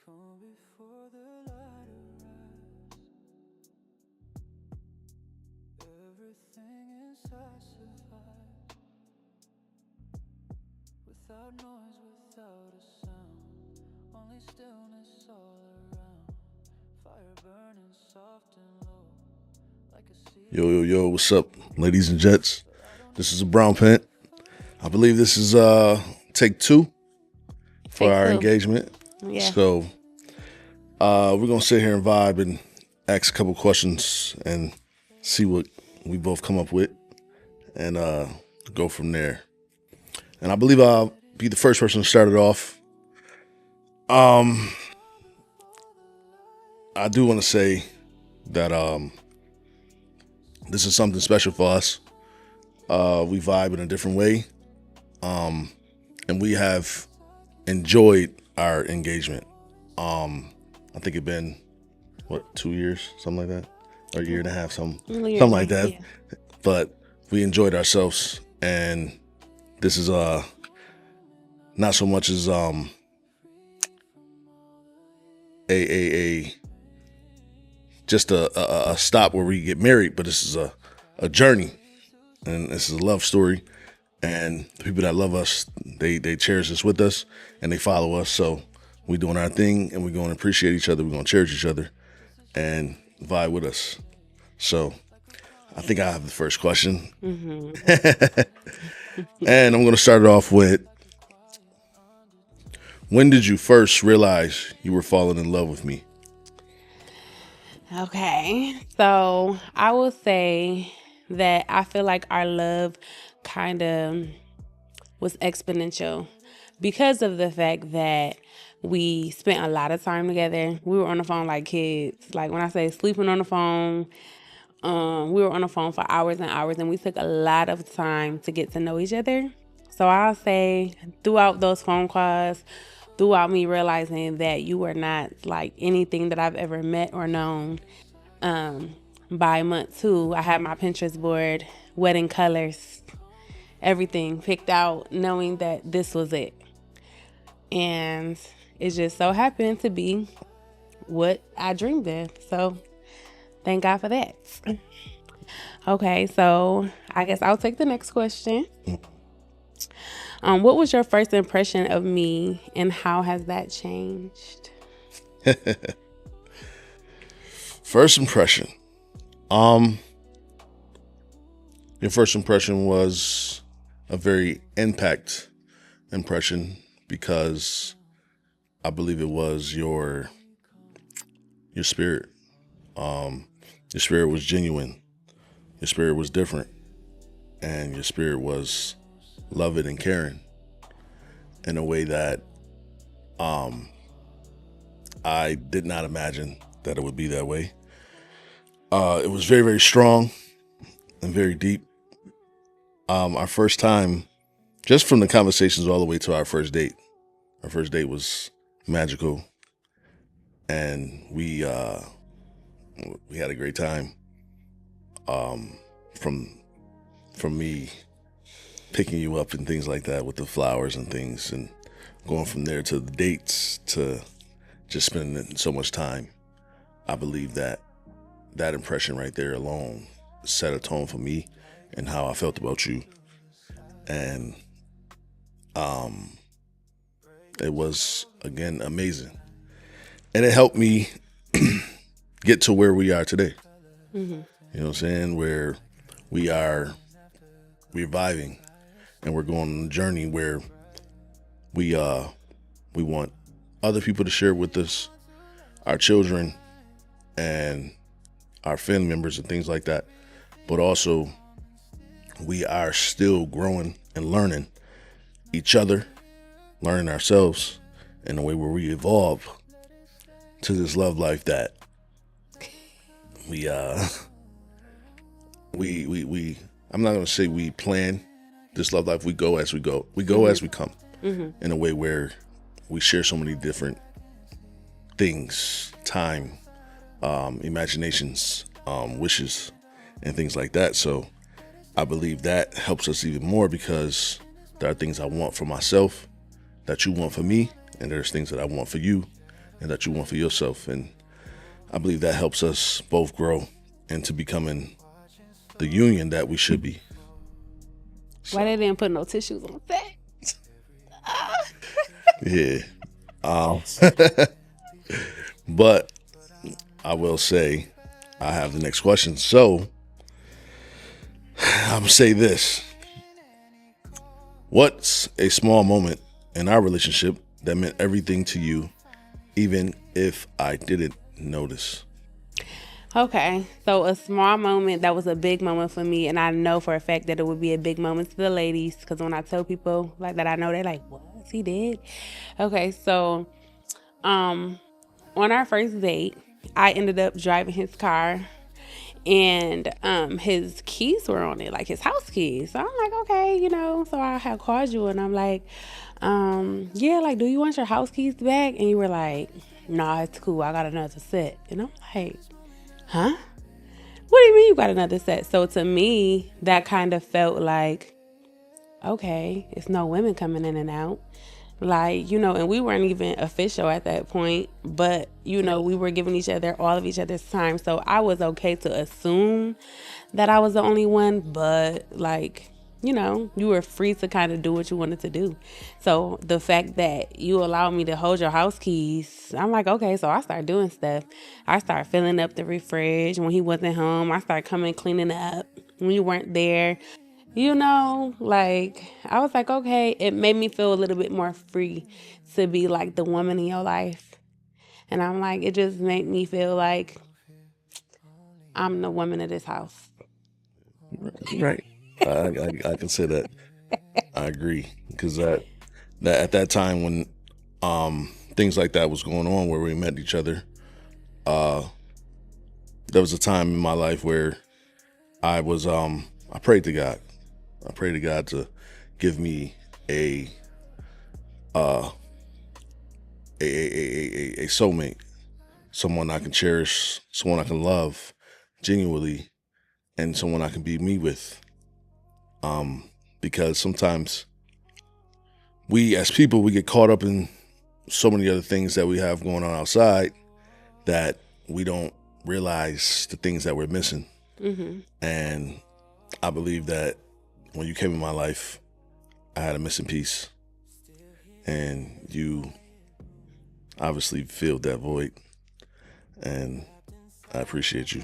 Calm before the light arrives. Everything inside survives. Without noise, without a sound. Only stillness all around. Fire burning soft and low. Like a sea. Yo, what's up, ladies and gents? This is a BrownPrint. I believe this is take two for Take our two. engagement. Yeah. So we're gonna sit here and vibe and ask a couple questions and see what we both come up with and go from there. And I believe I'll be the first person to start it off. I do want to say that this is something special for us. We vibe in a different way. And we have enjoyed our engagement. I think it's been 2 years, something like that, or a year and a half, something like that. Yeah. But we enjoyed ourselves, and this is not so much as a just a stop where we get married, but this is a journey, and this is a love story. And the people that love us, they cherish us with us, and they follow us. So we're doing our thing, and we're going to appreciate each other. We're going to cherish each other, and vibe with us. So I think I have the first question. And I'm going to start it off with, when did you first realize you were falling in love with me? Okay. So I will say that I feel like our love kind of was exponential because of the fact that we spent a lot of time together. We were on the phone like kids. Like when I say sleeping on the phone, we were on the phone for hours and hours, and we took a lot of time to get to know each other. So I'll say throughout those phone calls, throughout me realizing that you were not like anything that I've ever met or known, by month 2, I had my Pinterest board, wedding colors, everything picked out, knowing that this was it. And it just so happened to be what I dreamed of. So thank God for that. Okay, so I guess I'll take the next question. What was your first impression of me, and how has that changed? First impression. Your first impression was a very impact impression because I believe it was your spirit. Your spirit was genuine. Your spirit was different, and your spirit was loving and caring in a way that I did not imagine that it would be that way. It was very, very strong and very deep. Our first time, just from the conversations all the way to our first date. Our first date was magical, and we had a great time. From me picking you up and things like that with the flowers and things, and going from there to the dates to just spending so much time. I believe that impression right there alone set a tone for me and how I felt about you. And it was, again, amazing. And it helped me get to where we are today. You know what I'm saying? Where we're vibing, and we're going on a journey where we want other people to share with us, our children and our family members and things like that. But also, we are still growing and learning each other, learning ourselves in a way where we evolve to this love life that we I'm not going to say we plan this love life. We go as we go. We go as we come, in a way where we share so many different things, time, imaginations, wishes, and things like that. So I believe that helps us even more, because there are things I want for myself that you want for me, and there's things that I want for you and that you want for yourself. And I believe that helps us both grow into becoming the union that we should be. Why they didn't put no tissues on that? Yeah. But I will say I have the next question. So I'm going to say this. What's a small moment in our relationship that meant everything to you, even if I didn't notice? Okay, so a small moment that was a big moment for me, and I know for a fact that it would be a big moment to the ladies, because when I tell people like that, I know they're like, "What? He did?" Okay, so on our first date, I ended up driving his car, and his keys were on it, like his house keys. So I'm like, okay, So I had called you, and I'm like, yeah, like, do you want your house keys back? And you were like, nah, it's cool. I got another set, and I'm like, huh? What do you mean you got another set? So to me, that kind of felt like, okay, it's no women coming in and out. Like, and we weren't even official at that point, but, we were giving each other all of each other's time. So I was okay to assume that I was the only one, but like, you were free to kind of do what you wanted to do. So the fact that you allowed me to hold your house keys, I'm like, okay, so I started doing stuff. I started filling up the fridge when he wasn't home. I started coming cleaning up when you weren't there. Like, I was like, okay, it made me feel a little bit more free to be like the woman in your life. And I'm like, it just made me feel like I'm the woman of this house. Right. I can say that. I agree, because that at that time when things like that was going on, where we met each other, there was a time in my life where I was I prayed to God. I prayed to God to give me a soulmate, someone I can cherish, someone I can love genuinely, and someone I can be me with. Because sometimes we as people, we get caught up in so many other things that we have going on outside that we don't realize the things that we're missing. Mm-hmm. And I believe that when you came in my life, I had a missing piece, and you obviously filled that void, and I appreciate you.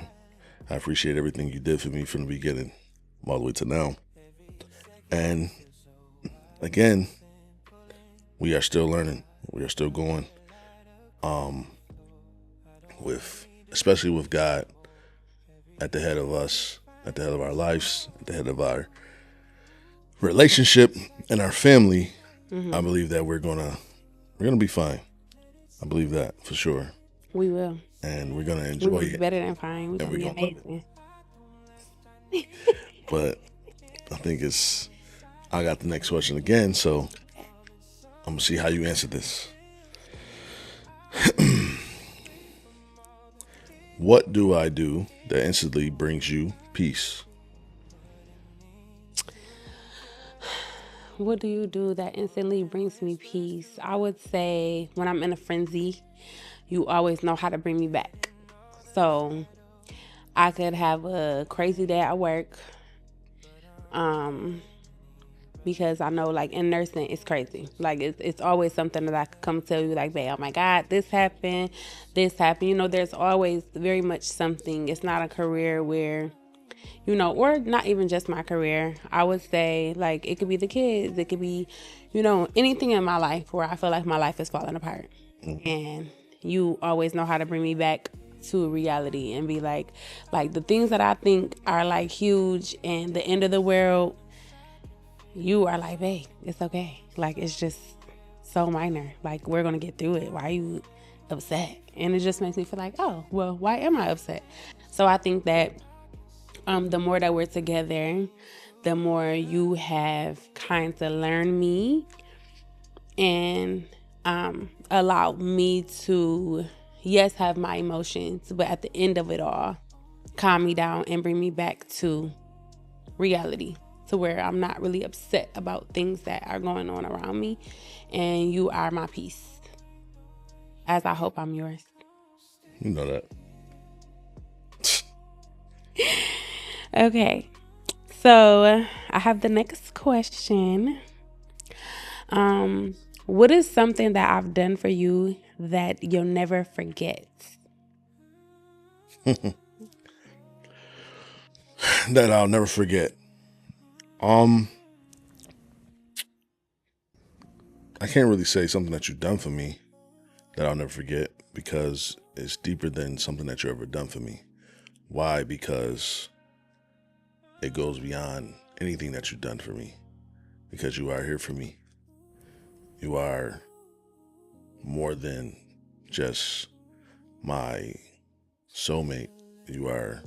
I appreciate everything you did for me from the beginning all the way to now. And again, we are still learning. We are still going. Especially with God at the head of us, at the head of our lives, at the head of our relationship and our family. Mm-hmm. I believe that we're gonna be fine. I believe that for sure. We will. And we're gonna enjoy it. Better than fine. We're gonna be amazing. But I think I got the next question again, so I'm gonna see how you answer this. What do I do that instantly brings you peace? What do you do that instantly brings me peace? I would say when I'm in a frenzy, you always know how to bring me back. So I could have a crazy day at work, because I know, like, in nursing, it's crazy. Like, it's always something that I could come tell you, like, babe, oh my God, this happened. There's always very much something. It's not a career where, or not even just my career. I would say, like, it could be the kids. It could be, anything in my life where I feel like my life is falling apart. Mm-hmm. And you always know how to bring me back to reality and be like the things that I think are, like, huge and the end of the world, you are like, babe, it's okay. Like, it's just so minor. Like, we're going to get through it. Why are you upset? And it just makes me feel like, oh, well, why am I upset? So I think that the more that we're together, the more you have kind of learned me and allowed me to, yes, have my emotions, but at the end of it all, calm me down and bring me back to reality, to where I'm not really upset about things that are going on around me, and you are my peace. as I hope I'm yours. You know that. Okay. So I have the next question. What is something that I've done for you that you'll never forget? That I'll never forget. I can't really say something that you've done for me that I'll never forget because it's deeper than something that you ever done for me. Why? Because it goes beyond anything that you've done for me. Because you are here for me. You are more than just my soulmate. You are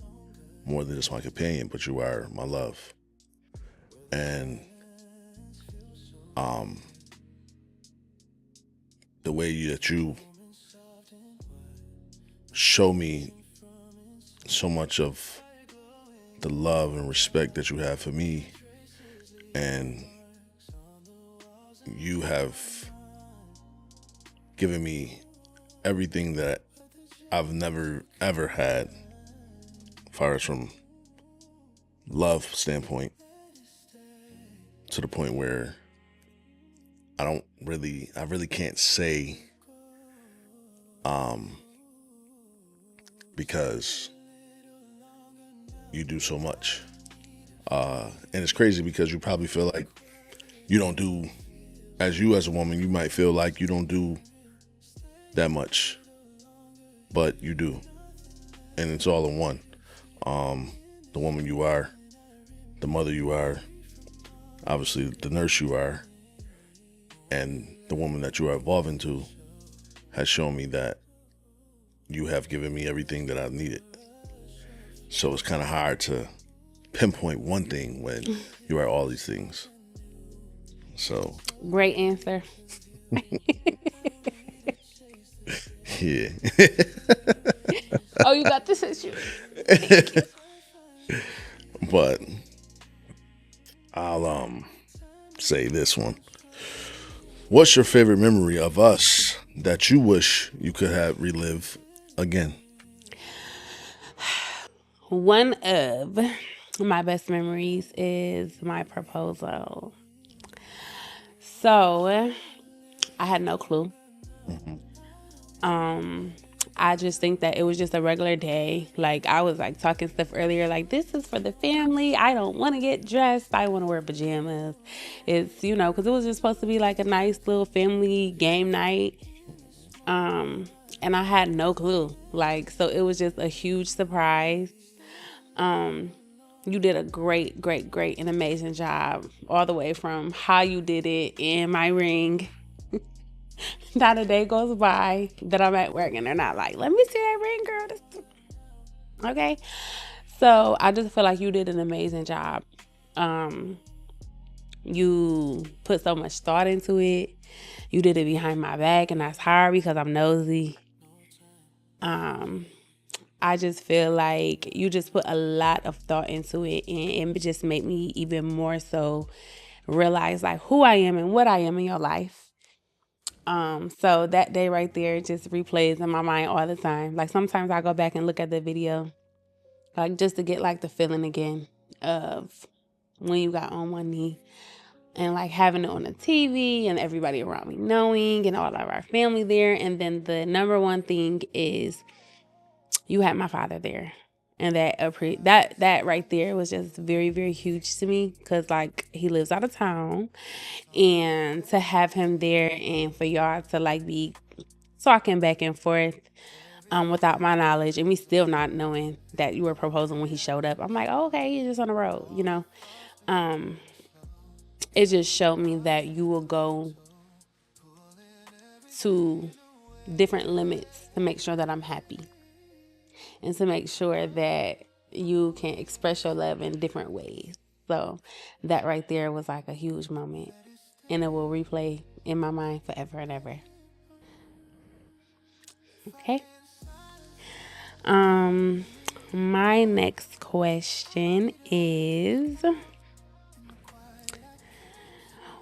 more than just my companion, but you are my love. And the way that you show me so much of the love and respect that you have for me, and you have given me everything that I've never ever had, as far as from love standpoint, to the point where I really can't say, because you do so much. And it's crazy because you probably feel like you don't do, as a woman, you might feel like you don't do that much, but you do. And it's all in one. The woman you are, the mother you are, obviously the nurse you are, and the woman that you are evolving to has shown me that you have given me everything that I've needed. So it's kind of hard to pinpoint one thing when you are all these things. So Great answer. yeah. Oh, you got this issue. But I'll say this one. What's your favorite memory of us that you wish you could have relive again? One of my best memories is my proposal. So I had no clue. I just think that it was just a regular day. Like, I was like talking stuff earlier, like, this is for the family. I don't want to get dressed. I want to wear pajamas. It's, because it was just supposed to be like a nice little family game night. And I had no clue. Like, so it was just a huge surprise. You did a great and amazing job, all the way from how you did it in my ring. Not a day goes by that I'm at work and they're not like, let me see that ring, girl. Okay. So I just feel like you did an amazing job. You put so much thought into it. You did it behind my back, and that's hard because I'm nosy. I just feel like you just put a lot of thought into it, and it just made me even more so realize like who I am and what I am in your life. So that day right there just replays in my mind all the time. Like, sometimes I go back and look at the video, like, just to get like the feeling again of when you got on one knee and like having it on the TV and everybody around me knowing and all of our family there. And then the number one thing is you had my father there. And that right there was just very, very huge to me because, like, he lives out of town. And to have him there and for y'all to, like, be talking back and forth without my knowledge and me still not knowing that you were proposing when he showed up. I'm like, oh, okay, he's just on the road, It just showed me that you will go to different limits to make sure that I'm happy. And to make sure that you can express your love in different ways. So that right there was like a huge moment. And it will replay in my mind forever and ever. Okay. My next question is,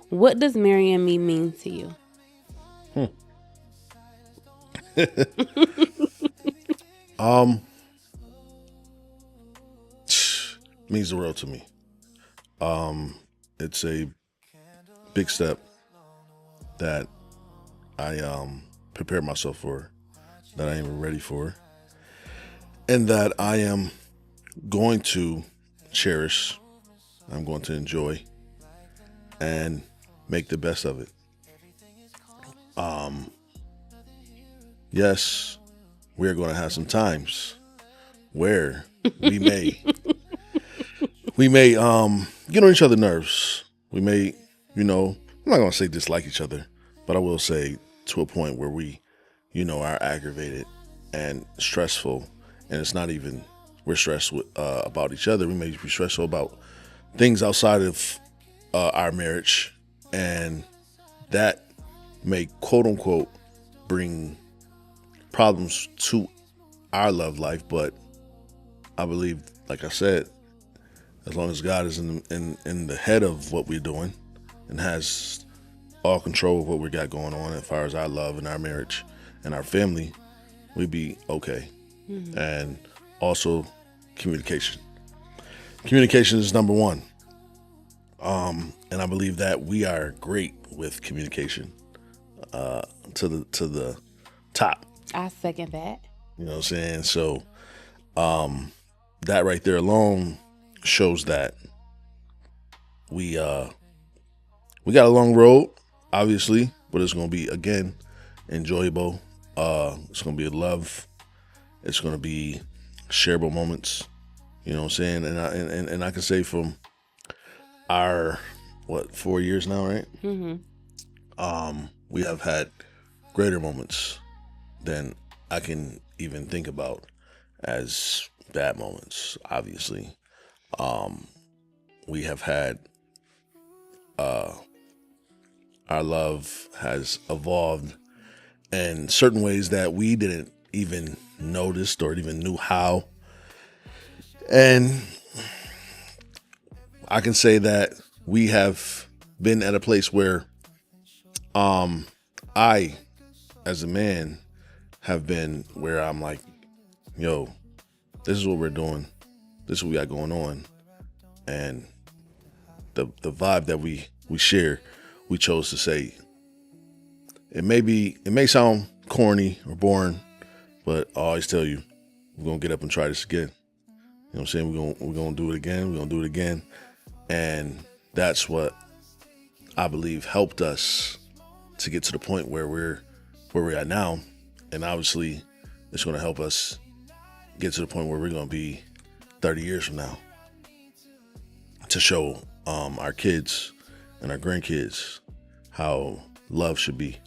what does marrying me mean to you? Means the world to me. It's a big step that I prepared myself for, that I am ready for, and that I am going to cherish, I'm going to enjoy, and make the best of it. Yes, we are going to have some times where we may get on each other's nerves. We may, I'm not going to say dislike each other, but I will say to a point where we, are aggravated and stressful, and it's not even we're stressed about each other. We may be stressful about things outside of our marriage, and that may quote unquote bring problems to our love life. But I believe, like I said, as long as God is in the head of what we're doing and has all control of what we got going on as far as our love and our marriage and our family, we'd be okay. Mm-hmm. And also communication. Communication is number one. And I believe that we are great with communication to the top. I second that. You know what I'm saying? So that right there alone shows that we got a long road, obviously, but it's going to be, again, enjoyable. It's going to be love. It's going to be shareable moments. You know what I'm saying? And I can say from our 4 years now, right? Mm-hmm. We have had greater moments than I can even think about as bad moments. Obviously, we have had our love has evolved in certain ways that we didn't even notice or even knew how. And I can say that we have been at a place where I, as a man, have been where I'm like, yo, this is what we're doing. This is what we got going on. And the vibe that we share, we chose to say, it may sound corny or boring, but I always tell you, we're going to get up and try this again. You know what I'm saying? We're going to do it again. We're going to do it again. And that's what I believe helped us to get to the point where we're at now. And obviously, it's going to help us get to the point where we're going to be 30 years from now, to show our kids and our grandkids how love should be,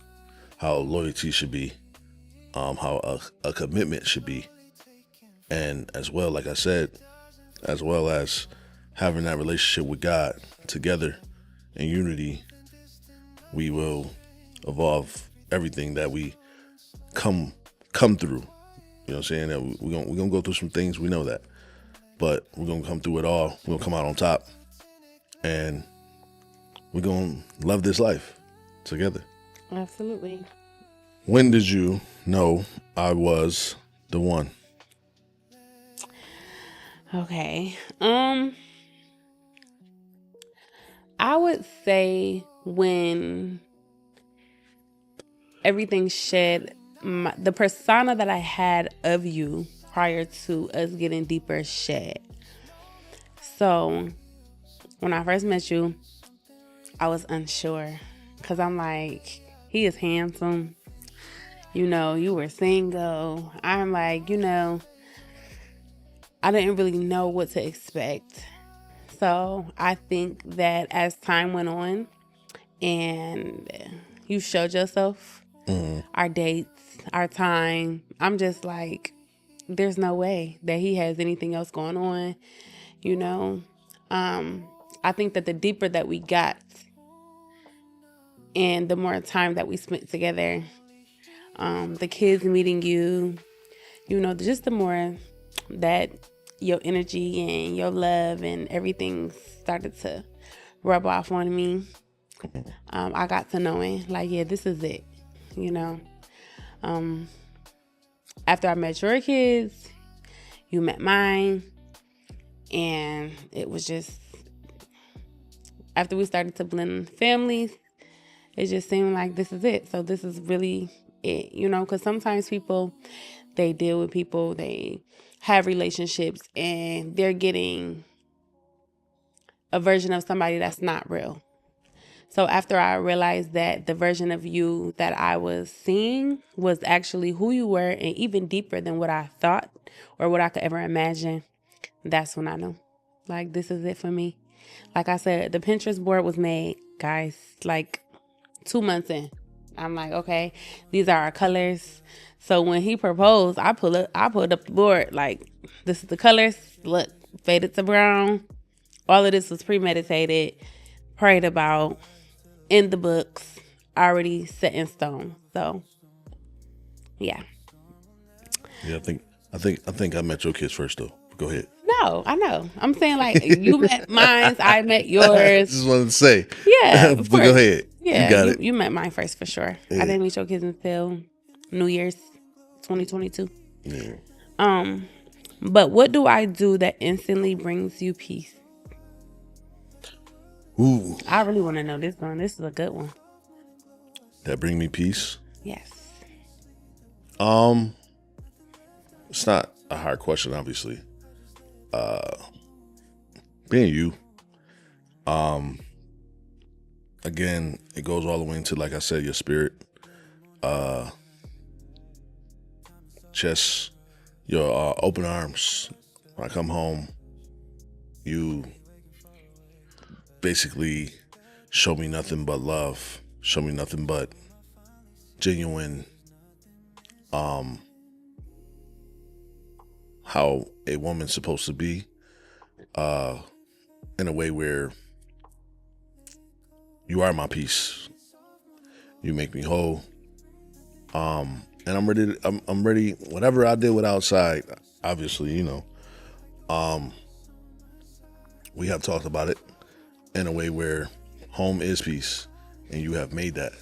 how loyalty should be, how a commitment should be. And as well, like I said, as well as having that relationship with God together in unity, we will evolve everything that we come through. You know what I'm saying? That we're gonna go through some things, we know that. But we're gonna come through it all. We're gonna come out on top. And we're gonna love this life together. Absolutely. When did you know I was the one? Okay. I would say when everything shed, the persona that I had of you prior to us getting deeper shed. So when I first met you, I was unsure because I'm like, he is handsome. You were single. I'm like, I didn't really know what to expect. So I think that as time went on and you showed yourself, our dates, our time, I'm just like, there's no way that he has anything else going on, I think that the deeper that we got and the more time that we spent together, the kids meeting you, just the more that your energy and your love and everything started to rub off on me. I got to knowing, like, yeah, this is it, after I met your kids, you met mine, and it was just, after we started to blend families, it just seemed like this is it. So this is really it, because sometimes people, they deal with people, they have relationships, and they're getting a version of somebody that's not real. So after I realized that the version of you that I was seeing was actually who you were, and even deeper than what I thought or what I could ever imagine, that's when I knew, like, this is it for me. Like I said, the Pinterest board was made, guys, like 2 months in. I'm like, okay, these are our colors. So when he proposed, I pulled up the board, like, this is the colors. Look, faded to brown. All of this was premeditated, prayed about, in the books, already set in stone. So, yeah. Yeah, I think I met your kids first though. Go ahead. No, I know. I'm saying, like, you met mine, I met yours. Just wanted to say. Yeah, but go ahead. Yeah, you got it. You met mine first for sure. Yeah. I didn't meet your kids until New Year's 2022. Yeah. But what do I do that instantly brings you peace? Ooh. I really want to know this one. This is a good one. That bring me peace? Yes. It's not a hard question, obviously. Being you. Again, it goes all the way into, like I said, your spirit. Just your open arms. When I come home, you basically show me nothing but love. Show me nothing but genuine, how a woman's supposed to be, in a way where you are my peace. You make me whole. And I'm ready. I'm ready. Whatever I did with outside, obviously, we have talked about it in a way where home is peace, and you have made that.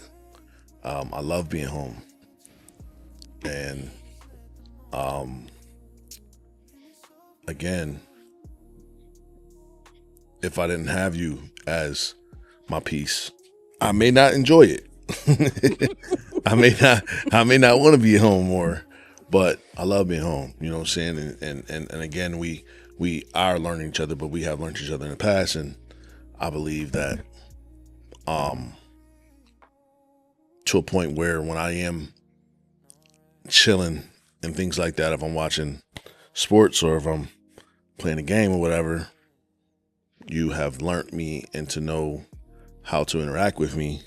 I love being home, and again, if I didn't have you as my peace, I may not enjoy it. I may not want to be home more, but I love being home. You know what I'm saying? And again, we are learning each other, but we have learned each other in the past, and I believe that to a point where when I am chilling and things like that, if I'm watching sports or if I'm playing a game or whatever, you have learned me and to know how to interact with me,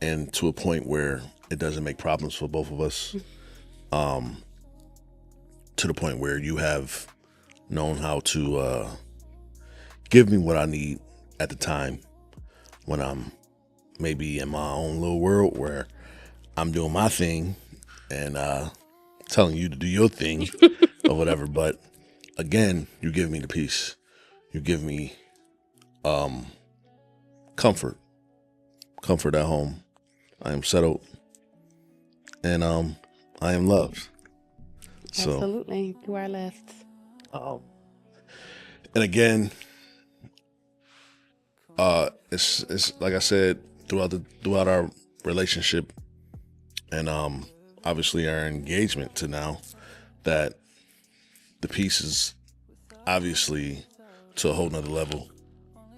and to a point where it doesn't make problems for both of us, to the point where you have known how to give me what I need at the time when I'm maybe in my own little world where I'm doing my thing and telling you to do your thing or whatever. But again, you give me the peace. You give me comfort at home. I am settled, and I am loved. So, absolutely, you are left. And again, it's like I said throughout our relationship, and obviously our engagement to now, that the peace is obviously to a whole nother level,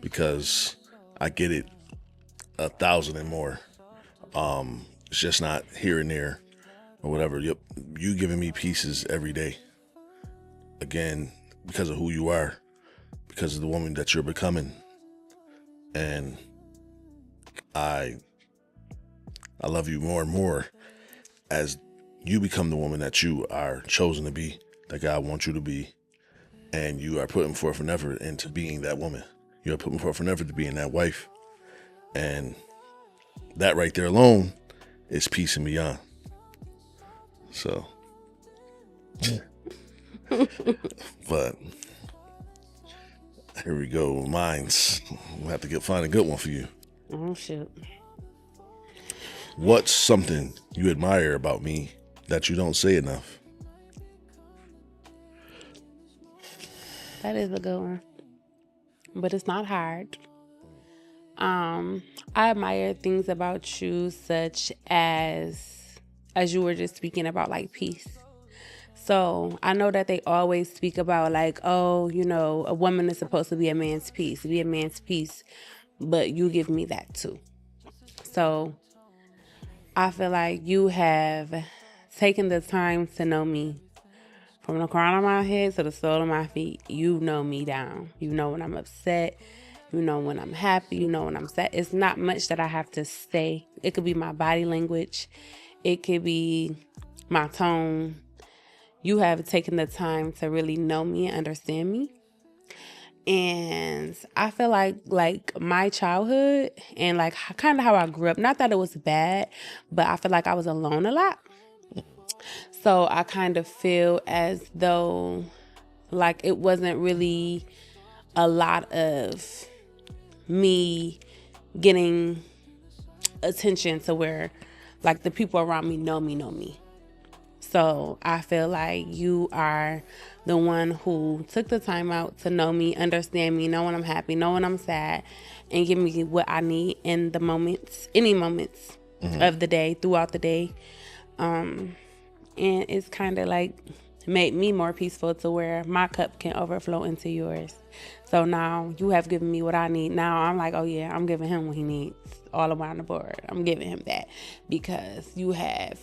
because I get it 1,000 and more. It's just not here and there or whatever. You giving me pieces every day. Again, because of who you are, because of the woman that you're becoming. And I love you more and more as you become the woman that you are chosen to be, that God wants you to be. And you are putting forth an effort into being that woman. You are putting forth an effort to being that wife. And that right there alone is peace and beyond. So, but here we go. Mine's. We'll have to find a good one for you. Oh, shoot. What's something you admire about me that you don't say enough? That is a good one. But it's not hard. I admire things about you such as you were just speaking about, like peace. So I know that they always speak about like, oh, you know, a woman is supposed to be a man's piece, but you give me that too. So I feel like you have taken the time to know me from the crown of my head to the sole of my feet. You know me down. You know when I'm upset. You know when I'm happy. You know when I'm sad. It's not much that I have to say. It could be my body language. It could be my tone. You have taken the time to really know me and understand me. And I feel like my childhood and like kind of how I grew up, not that it was bad, but I feel like I was alone a lot. So I kind of feel as though like it wasn't really a lot of me getting attention to where like the people around me know me. So I feel like you are the one who took the time out to know me, understand me, know when I'm happy, know when I'm sad, and give me what I need in the moments, any moments of the day, throughout the day. And it's kind of like made me more peaceful to where my cup can overflow into yours. So now you have given me what I need. Now I'm like, oh yeah, I'm giving him what he needs all around the board. I'm giving him that because you have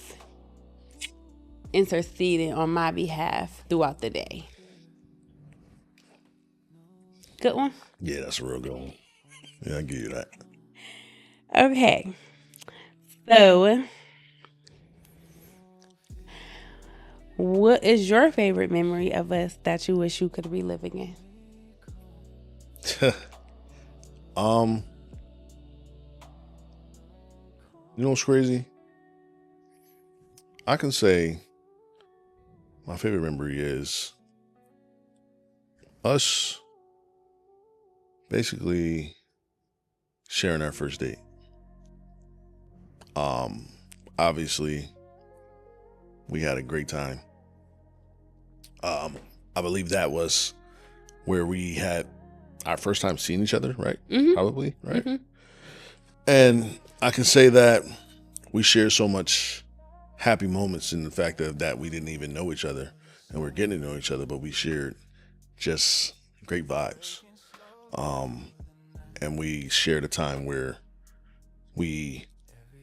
interceding on my behalf throughout the day. Good one? Yeah, that's a real good one. Yeah, I give you that. Okay. So, what is your favorite memory of us that you wish you could relive again? You know what's crazy? I can say my favorite memory is us basically sharing our first date. Obviously we had a great time. I believe that was where we had our first time seeing each other, right? Mm-hmm. Probably, right? Mm-hmm. And I can say that we shared so much happy moments in the fact that we didn't even know each other and we're getting to know each other, but we shared just great vibes. And we shared a time where we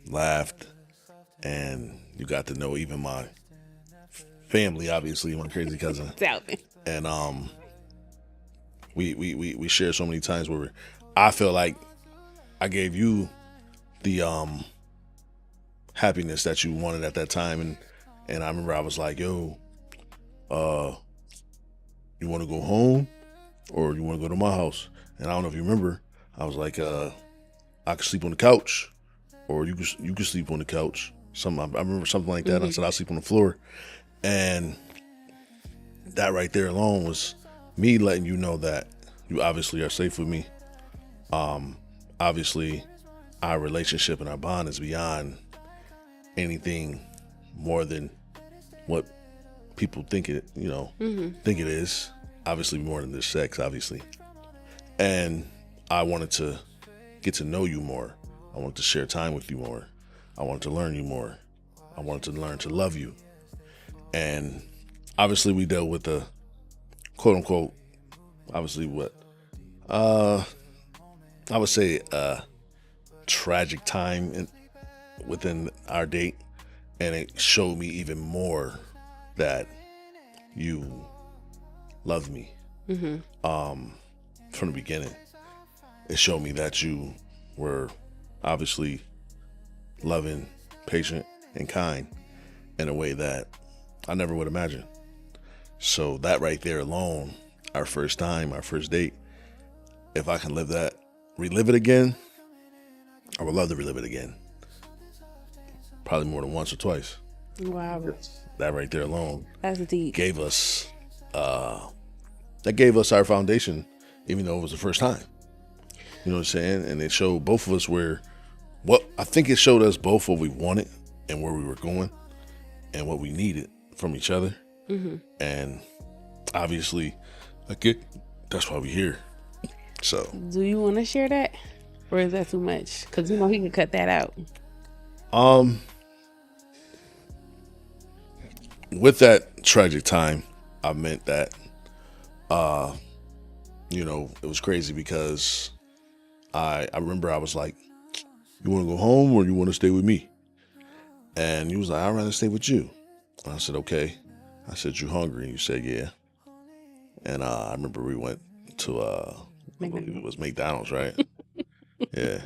laughed and you got to know even my family, obviously, my crazy cousin. And we shared so many times where I feel like I gave you the happiness that you wanted at that time, and I remember I was like, yo, you want to go home or you want to go to my house? And I don't know if you remember, I was like, I could sleep on the couch or you could sleep on the couch. I remember something like that. Mm-hmm. I said I'll sleep on the floor, and that right there alone was me letting you know that you obviously are safe with me. Obviously our relationship and our bond is beyond anything more than what people think it, think it is. Obviously more than this sex, obviously. And I wanted to get to know you more. I wanted to share time with you more. I wanted to learn you more. I wanted to learn to love you. And obviously we dealt with the quote unquote, obviously what, I would say tragic time within our date, and it showed me even more that you loved me. Mm-hmm. From the beginning, it showed me that you were obviously loving, patient, and kind in a way that I never would imagine. So that right there alone, our first time, our first date, if I can relive it again, I would love to relive it again. Probably more than once or twice. Wow. That right there alone. That's deep. Gave us our foundation, even though it was the first time. You know what I'm saying? And it showed both of us I think it showed us both what we wanted and where we were going and what we needed from each other. Mm-hmm. And obviously, Okay, that's why we here. So, Do you want to share that? Or is that too much? Because, he can cut that out. with that tragic time, I meant that, it was crazy because I remember I was like, you want to go home or you want to stay with me? And he was like, I'd rather stay with you. And I said, okay. I said, you hungry? And you said, yeah. And I remember we went to, I believe it was McDonald's, right? Yeah.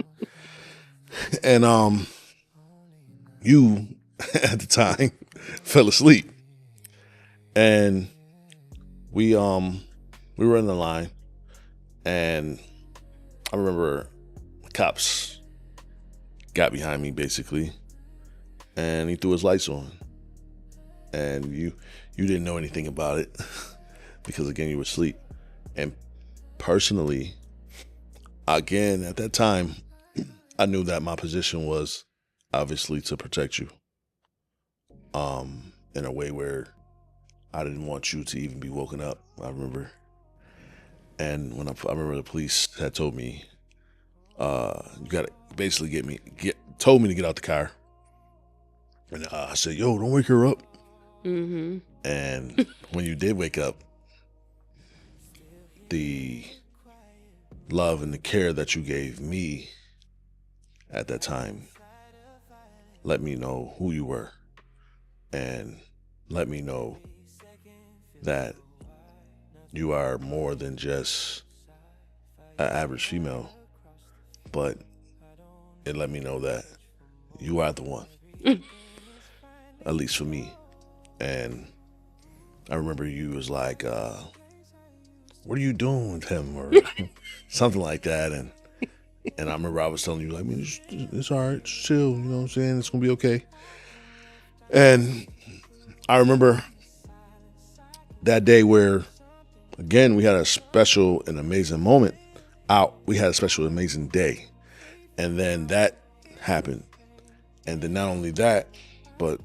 And you, at the time, fell asleep. And we were in the line. And I remember the cops got behind me, basically. And he threw his lights on. And you didn't know anything about it because, again, you were asleep. And personally, again, at that time, I knew that my position was obviously to protect you, in a way where I didn't want you to even be woken up. I remember, and when I remember the police had told me, you gotta basically told me to get out the car, and I said, "Yo, don't wake her up." Mm-hmm. And when you did wake up, the love and the care that you gave me at that time let me know who you were, and let me know that you are more than just an average female, but it let me know that you are the one, at least for me. And I remember you was like, what are you doing with him, or something like that. And I remember I was telling you, like, man, it's all right, just chill, you know what I'm saying? It's gonna be okay. And I remember that day where, again, we had a special and amazing moment out. We had a special, amazing day. And then that happened. And then not only that, but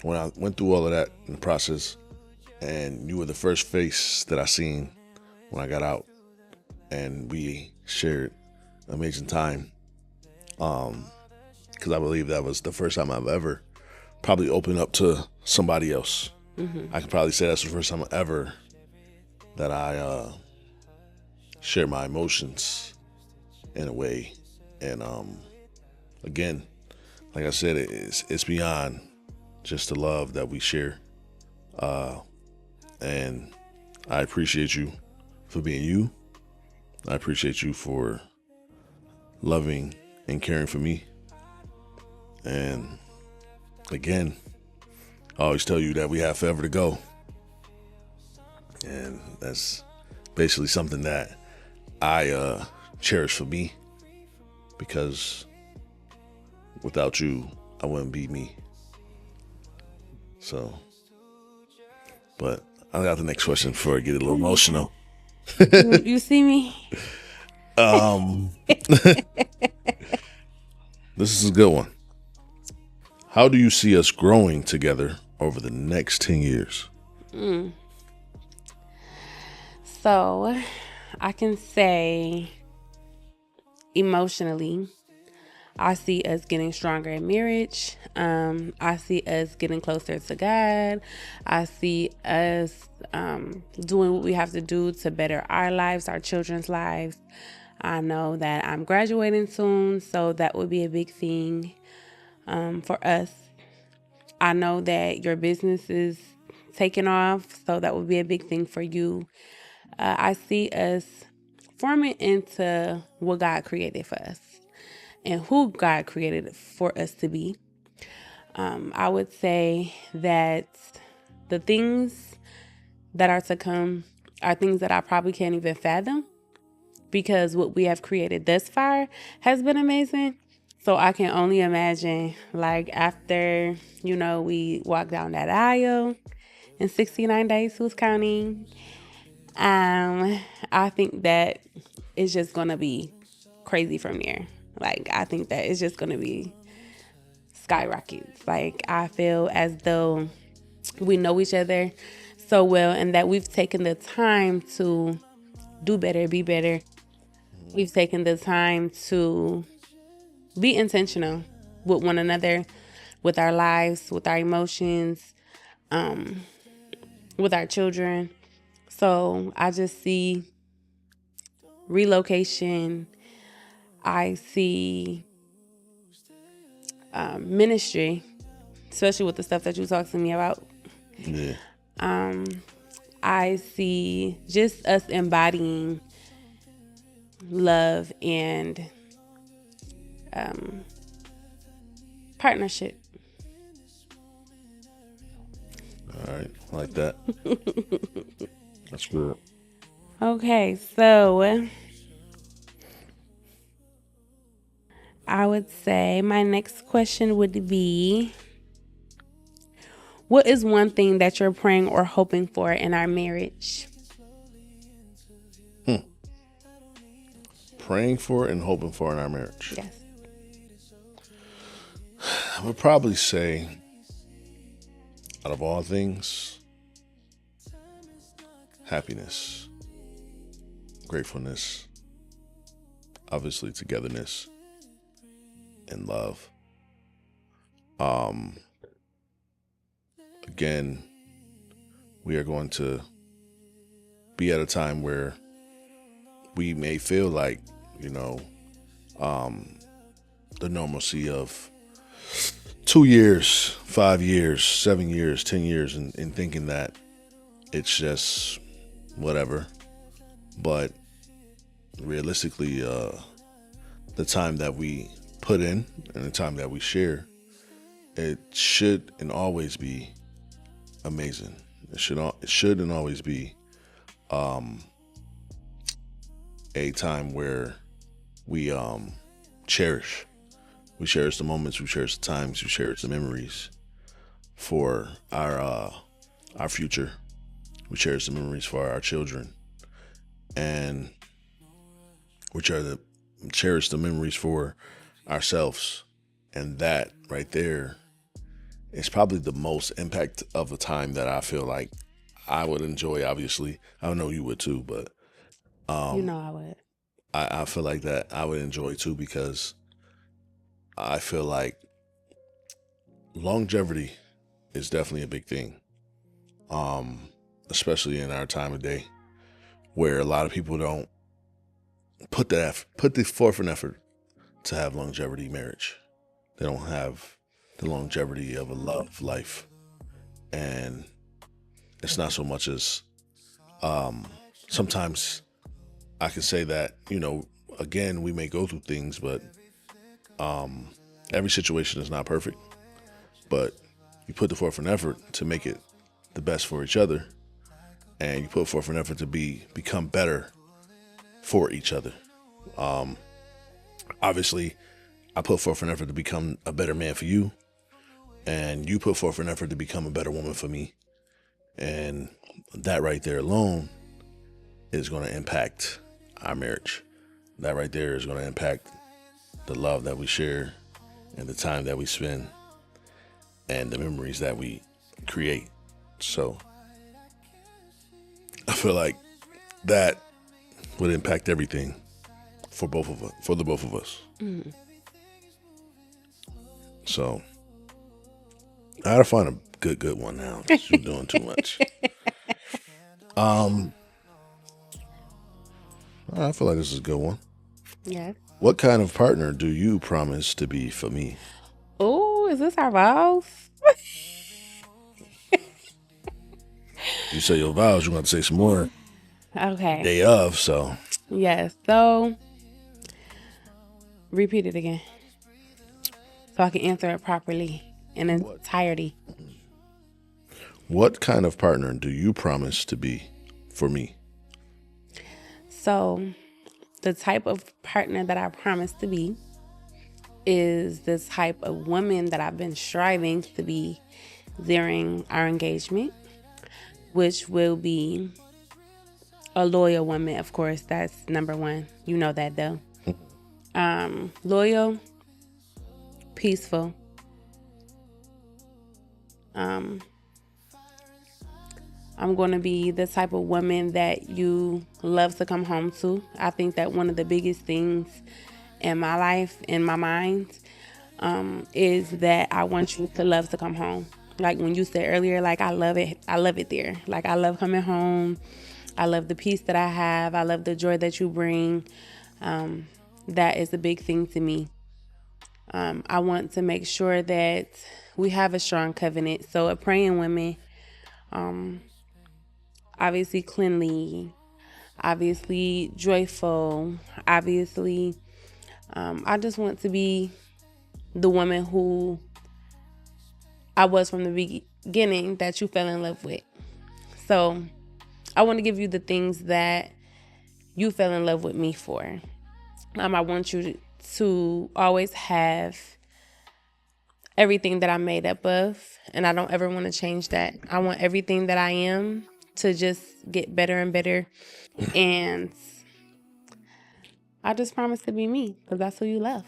when I went through all of that in the process, and you were the first face that I seen when I got out, and we shared amazing time. Because I believe that was the first time I've ever probably opened up to somebody else. I could probably say that's the first time ever that I share my emotions in a way. And again, like I said, it's beyond just the love that we share. And I appreciate you for being you. I appreciate you for loving and caring for me. And again, I always tell you that we have forever to go. And that's basically something that I cherish for me, because without you, I wouldn't be me. So, but I got the next question before I get a little emotional. You see me? This is a good one. How do you see us growing together over the next 10 years? So, I can say emotionally, I see us getting stronger in marriage. I see us getting closer to God. I see us doing what we have to do to better our lives, our children's lives. I know that I'm graduating soon, so that would be a big thing for us. I know that your business is taking off, so that would be a big thing for you. I see us forming into what God created for us and who God created for us to be. I would say that the things that are to come are things that I probably can't even fathom, because what we have created thus far has been amazing. So I can only imagine, like, after, we walk down that aisle in 69 days, who's counting? I think that it's just going to be crazy from there. Like, I think that it's just going to be skyrockets. Like, I feel as though we know each other so well, and that we've taken the time to do better, be better. We've taken the time to be intentional with one another, with our lives, with our emotions, with our children. So I just see relocation. I see ministry, especially with the stuff that you talked to me about. Yeah. I see just us embodying love and partnership. All right. I like that. That's good. Okay, so I would say my next question would be, what is one thing that you're praying or hoping for in our marriage? Praying for and hoping for in our marriage. Yes. I would probably say, out of all things, happiness, gratefulness, obviously togetherness, and love. Again, we are going to be at a time where we may feel like, the normalcy of 2 years, 5 years, 7 years, 10 years, and thinking that it's just whatever. But realistically, the time that we put in and the time that we share, it should and always be amazing. It should and always be a time where we cherish. We cherish the moments, we cherish the times, we cherish the memories for our future. We cherish the memories for our children, and we cherish the memories for ourselves. And that right there is probably the most impact of the time that I feel like I would enjoy. Obviously, I know you would too, but I would. I feel like that I would enjoy too, because I feel like longevity is definitely a big thing, especially in our time of day, where a lot of people don't put the forth and effort to have longevity marriage. They don't have the longevity of a love life, and it's not so much as sometimes I can say that, again, we may go through things, but every situation is not perfect. But you put the forth an effort to make it the best for each other, and you put forth an effort to become better for each other. Obviously, I put forth an effort to become a better man for you, and you put forth an effort to become a better woman for me. And that right there alone is going to impact our marriage. That right there is going to impact the love that we share and the time that we spend and the memories that we create. So I feel like that would impact everything for the both of us. Mm-hmm. So I gotta find a good one now. You're doing too much. I feel like this is a good one. Yes. What kind of partner do you promise to be for me? Oh, is this our vows? You say your vows, you're going to say some more. Okay. Day of, so. Yes. So, repeat it again, so I can answer it properly in entirety. What kind of partner do you promise to be for me? So, the type of partner that I promise to be is the type of woman that I've been striving to be during our engagement, which will be a loyal woman. Of course, that's number one. You know that though. Loyal, peaceful, I'm going to be the type of woman that you love to come home to. I think that one of the biggest things in my life, in my mind, is that I want you to love to come home. Like when you said earlier, like I love it. I love it there. Like I love coming home. I love the peace that I have. I love the joy that you bring. That is a big thing to me. I want to make sure that we have a strong covenant. So a praying woman, obviously cleanly, obviously joyful, obviously, I just want to be the woman who I was from the beginning that you fell in love with. So I want to give you the things that you fell in love with me for. I want you to always have everything that I'm made up of, and I don't ever want to change that. I want everything that I am to just get better and better, and I just promise to be me because that's who you love.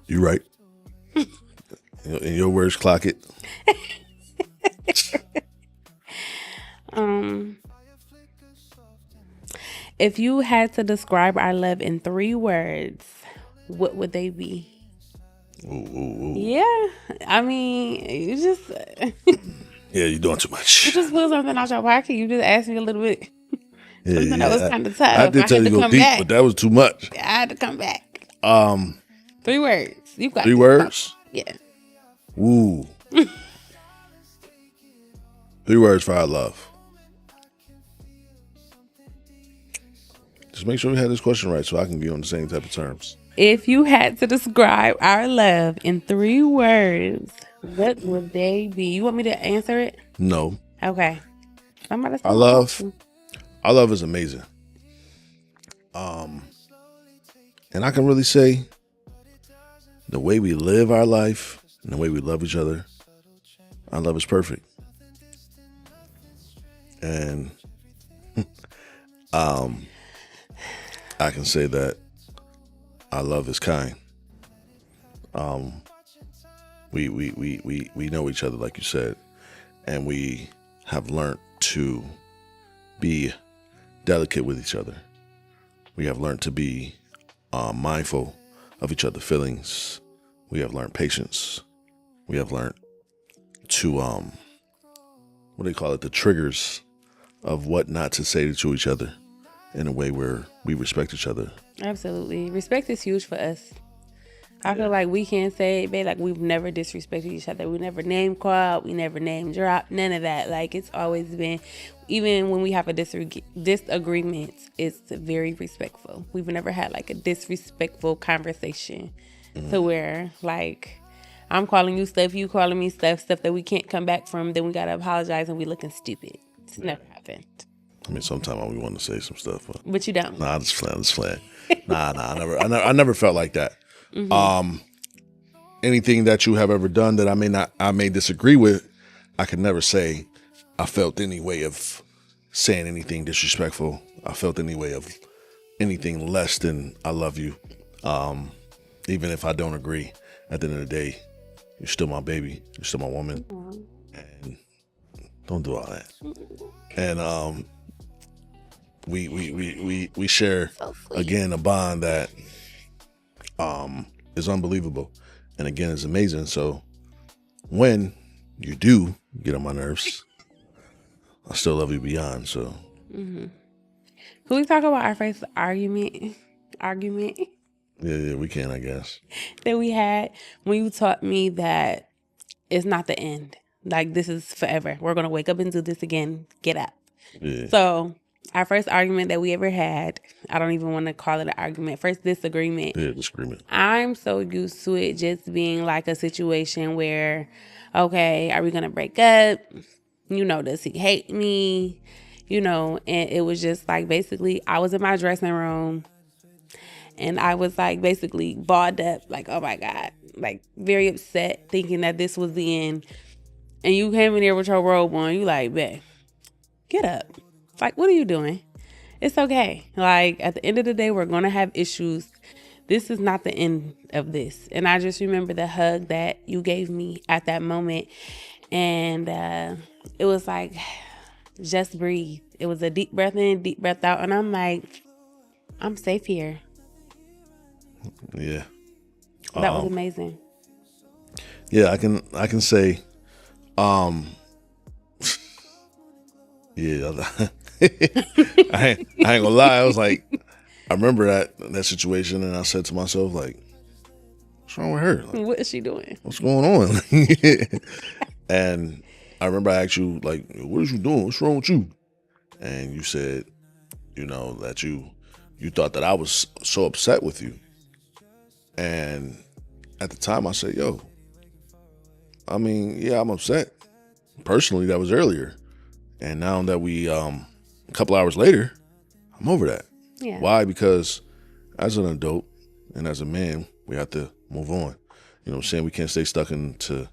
You right. In your words, clock it. If you had to describe our love in 3 words, what would they be? Ooh. Yeah, I mean, you just Yeah, you're doing too much. you just pulled something out your pocket. You just asked me a little bit. Something that was kind of tough. I did tell you to go deep, back. but that was too much. I had to come back. 3 words. You got 3 words? Yeah. Ooh. 3 words for our love. Just make sure we have this question right so I can be on the same type of terms. If you had to describe our love in 3 words, what would they be? You want me to answer it? No. Okay. Our love is amazing. And I can really say the way we live our life and the way we love each other, our love is perfect. And I can say that our love is kind. We know each other, like you said, and we have learned to be delicate with each other. We have learned to be mindful of each other's feelings. We have learned patience. We have learned to what do they call it? The triggers of what not to say to each other in a way where we respect each other. Absolutely. Respect is huge for us. I feel like we can't say, babe, like we've never disrespected each other. We never name called. We never name dropped. None of that. Like it's always been, even when we have a disagreement, it's very respectful. We've never had like a disrespectful conversation to where like I'm calling you stuff, you calling me stuff that we can't come back from. Then we got to apologize and we looking stupid. It's never happened. I mean, sometimes we want to say some stuff, But you don't. Nah, I'm just playing. I never felt like that. Mm-hmm. Anything that you have ever done that I may disagree with, I could never say I felt any way of saying anything disrespectful. I felt any way of anything less than I love you. Even if I don't agree, at the end of the day, you're still my baby. You're still my woman. And don't do all that. And we share again a bond that is unbelievable, and again is amazing. So when you do get on my nerves, I still love you beyond. So can we talk about our first argument yeah, we can, I guess, that we had when you taught me that it's not the end, like this is forever, we're gonna wake up and do this again, get up. yeah. So our first argument that we ever had, I don't even want to call it an argument, first disagreement. Yeah, disagreement. I'm so used to it just being like a situation where, okay, are we going to break up? You know, does he hate me? You know, and it was just like basically I was in my dressing room and I was like basically balled up, like, oh my God, like very upset, thinking that this was the end. And you came in there with your robe on, you like, babe, get up. Like, what are you doing? It's okay. Like, at the end of the day, we're going to have issues. This is not the end of this. And I just remember the hug that you gave me at that moment. And it was like, just breathe. It was a deep breath in, deep breath out. And I'm like, I'm safe here. Yeah. That was amazing. Yeah, I can say, yeah, I ain't gonna lie. I was like, I remember that situation, and I said to myself, like, what's wrong with her? Like, What is she doing? what's going on? And I remember I asked you, like, what is you doing? What's wrong with you? And you said, that you thought that I was so upset with you. And at the time I said, yo, I mean, yeah, I'm upset. Personally, that was earlier. And now that we, a couple hours later, I'm over that. Yeah. Why? Because as an adult and as a man, we have to move on. You know what I'm saying? We can't stay stuck into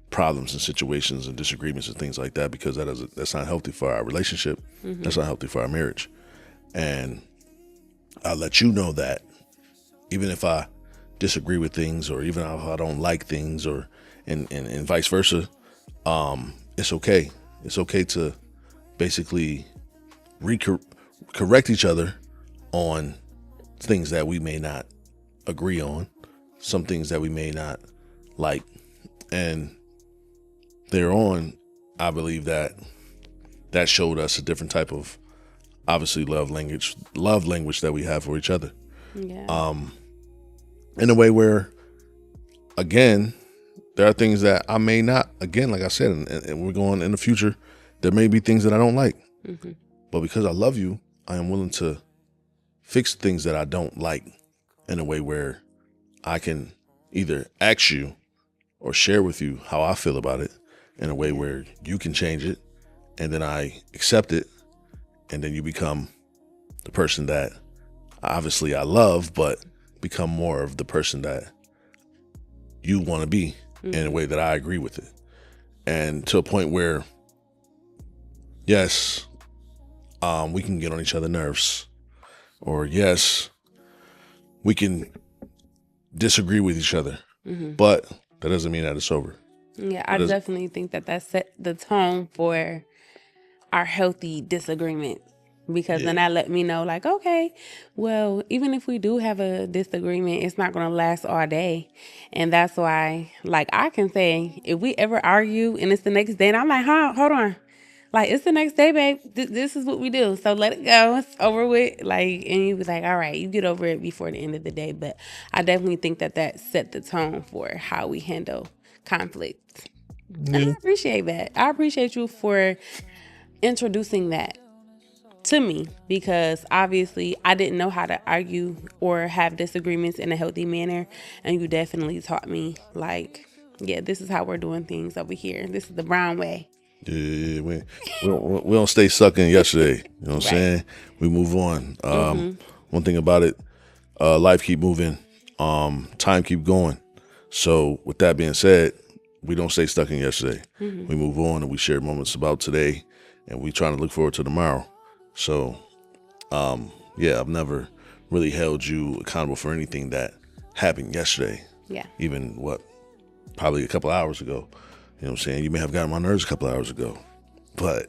problems and situations and disagreements and things like that, because that's not healthy for our relationship. Mm-hmm. That's not healthy for our marriage. And I'll let you know that even if I disagree with things, or even if I don't like things, or and vice versa, it's okay. It's okay to basically correct each other on things that we may not agree on, some things that we may not like. And thereon, I believe that showed us a different type of, obviously, love language that we have for each other. Yeah. In a way where, again, there are things that I may not, again, like I said, and we're going in the future, there may be things that I don't like. Mm-hmm. But because I love you, I am willing to fix things that I don't like in a way where I can either ask you or share with you how I feel about it in a way where you can change it, and then I accept it, and then you become the person that obviously I love, but become more of the person that you want to be, mm-hmm. in a way that I agree with it. And to a point where, yes, we can get on each other's nerves, or yes, we can disagree with each other, mm-hmm. but that doesn't mean that it's over. Yeah, I definitely think that set the tone for our healthy disagreement, because then that let me know, like, okay, well, even if we do have a disagreement, it's not going to last all day. And that's why, like, I can say, if we ever argue and it's the next day, and I'm like, hold on. Like, it's the next day, babe. This is what we do. So let it go. It's over with. Like, and you was like, all right, you get over it before the end of the day. But I definitely think that set the tone for how we handle conflict. And I appreciate that. I appreciate you for introducing that to me, because obviously I didn't know how to argue or have disagreements in a healthy manner. And you definitely taught me, like, yeah, this is how we're doing things over here. This is the Brown way. Yeah, we don't stay stuck in yesterday. You know what I'm saying? We move on. One thing about it, life keep moving, time keep going. So with that being said, we don't stay stuck in yesterday. Mm-hmm. We move on and we share moments about today, and we trying to look forward to tomorrow. So, I've never really held you accountable for anything that happened yesterday. Yeah. Even probably a couple hours ago. You know what I'm saying? You may have gotten my nerves a couple hours ago, but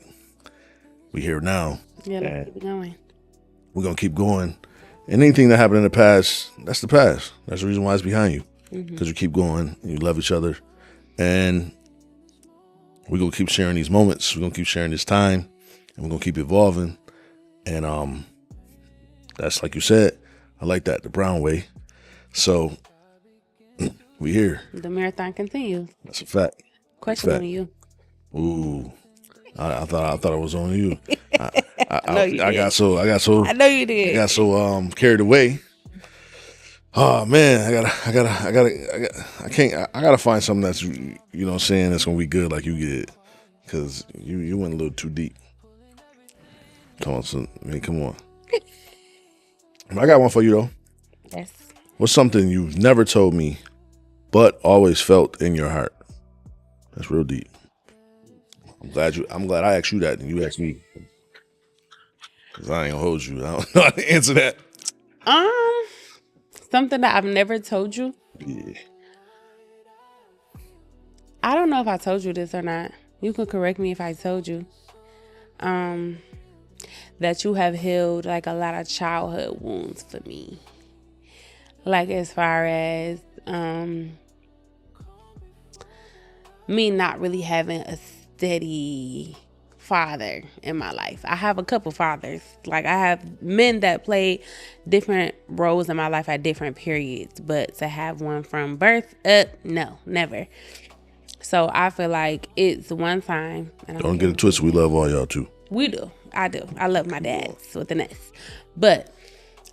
we here now. Yeah, let's keep going. We're going to keep going. And anything that happened in the past, that's the past. That's the reason why it's behind you. Because you keep going, and you love each other. And we're going to keep sharing these moments. We're going to keep sharing this time. And we're going to keep evolving. And that's, like you said, I like that, the Brown way. So we here. The marathon continues. That's a fact. Question on you. Ooh, I thought it was on you. I got so I know you did. I got so carried away. Oh man, I gotta find something that's, you know what I'm saying, that's gonna be good like you did, because you went a little too deep. Come on. I got one for you though. Yes. What's something you've never told me, but always felt in your heart? That's real deep. I'm glad I asked you that and you asked me, because I ain't gonna hold you. I don't know how to answer that. Something that I've never told you. Yeah. I don't know if I told you this or not. You can correct me if I told you. That you have healed like a lot of childhood wounds for me. Like as far as me not really having a steady father in my life. I have a couple fathers. Like I have men that played different roles in my life at different periods, but to have one from birth, no, never. So I feel like it's one time. And Don't get it twisted. We love all y'all too. We do. I do. I love my dads with an S. But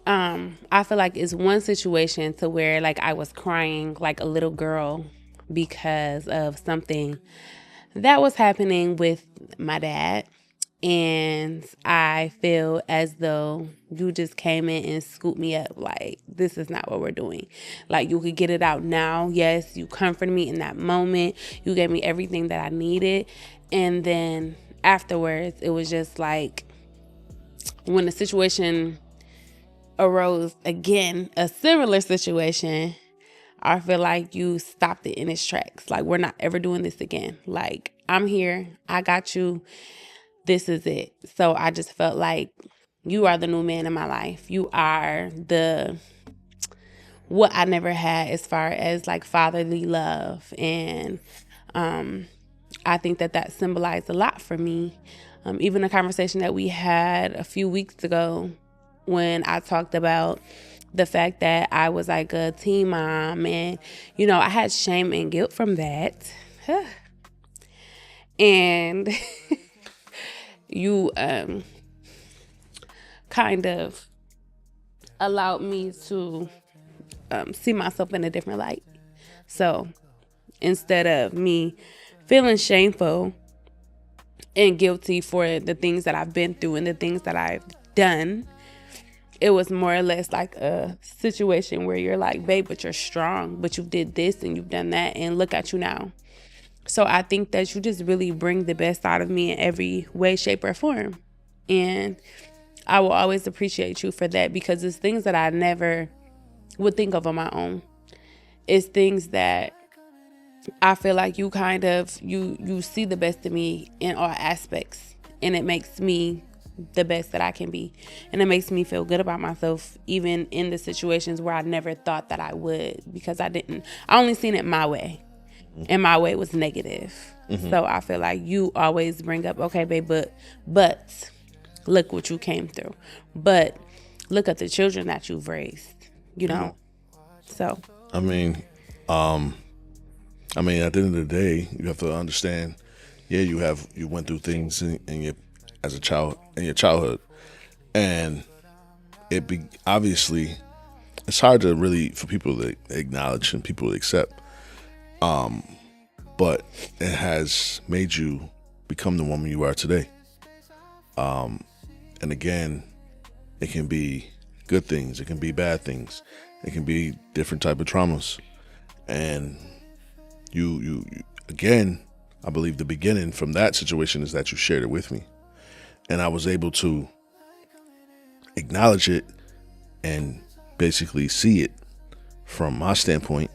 I feel like it's one situation to where like I was crying like a little girl because of something that was happening with my dad. And I feel as though you just came in and scooped me up. Like, this is not what we're doing. Like, you could get it out now. Yes, you comforted me in that moment. You gave me everything that I needed. And then afterwards, it was just like when the situation arose again, a similar situation, I feel like you stopped it in its tracks. Like, we're not ever doing this again. Like, I'm here. I got you. This is it. So I just felt like you are the new man in my life. You are what I never had as far as like fatherly love. And I think that symbolized a lot for me. Even a conversation that we had a few weeks ago when I talked about the fact that I was like a teen mom, and, you know, I had shame and guilt from that. And you kind of allowed me to see myself in a different light. So instead of me feeling shameful and guilty for the things that I've been through and the things that I've done, it was more or less like a situation where you're like, babe, but you're strong, but you did this and you've done that, and look at you now. So I think that you just really bring the best out of me in every way, shape, or form. And I will always appreciate you for that, because it's things that I never would think of on my own. It's things that I feel like you kind of, you see the best of me in all aspects. And it makes me the best that I can be. And it makes me feel good about myself, even in the situations where I never thought that I would, because I only seen it my way. And my way was negative. Mm-hmm. So I feel like you always bring up, okay, babe, but look what you came through. But look at the children that you've raised, you know? So. I mean, at the end of the day, you have to understand, you went through things as a child, in your childhood. And obviously, it's hard to really, for people to acknowledge and people to accept. But it has made you become the woman you are today. And again, it can be good things. It can be bad things. It can be different type of traumas. And you again, I believe the beginning from that situation is that you shared it with me. And I was able to acknowledge it and basically see it from my standpoint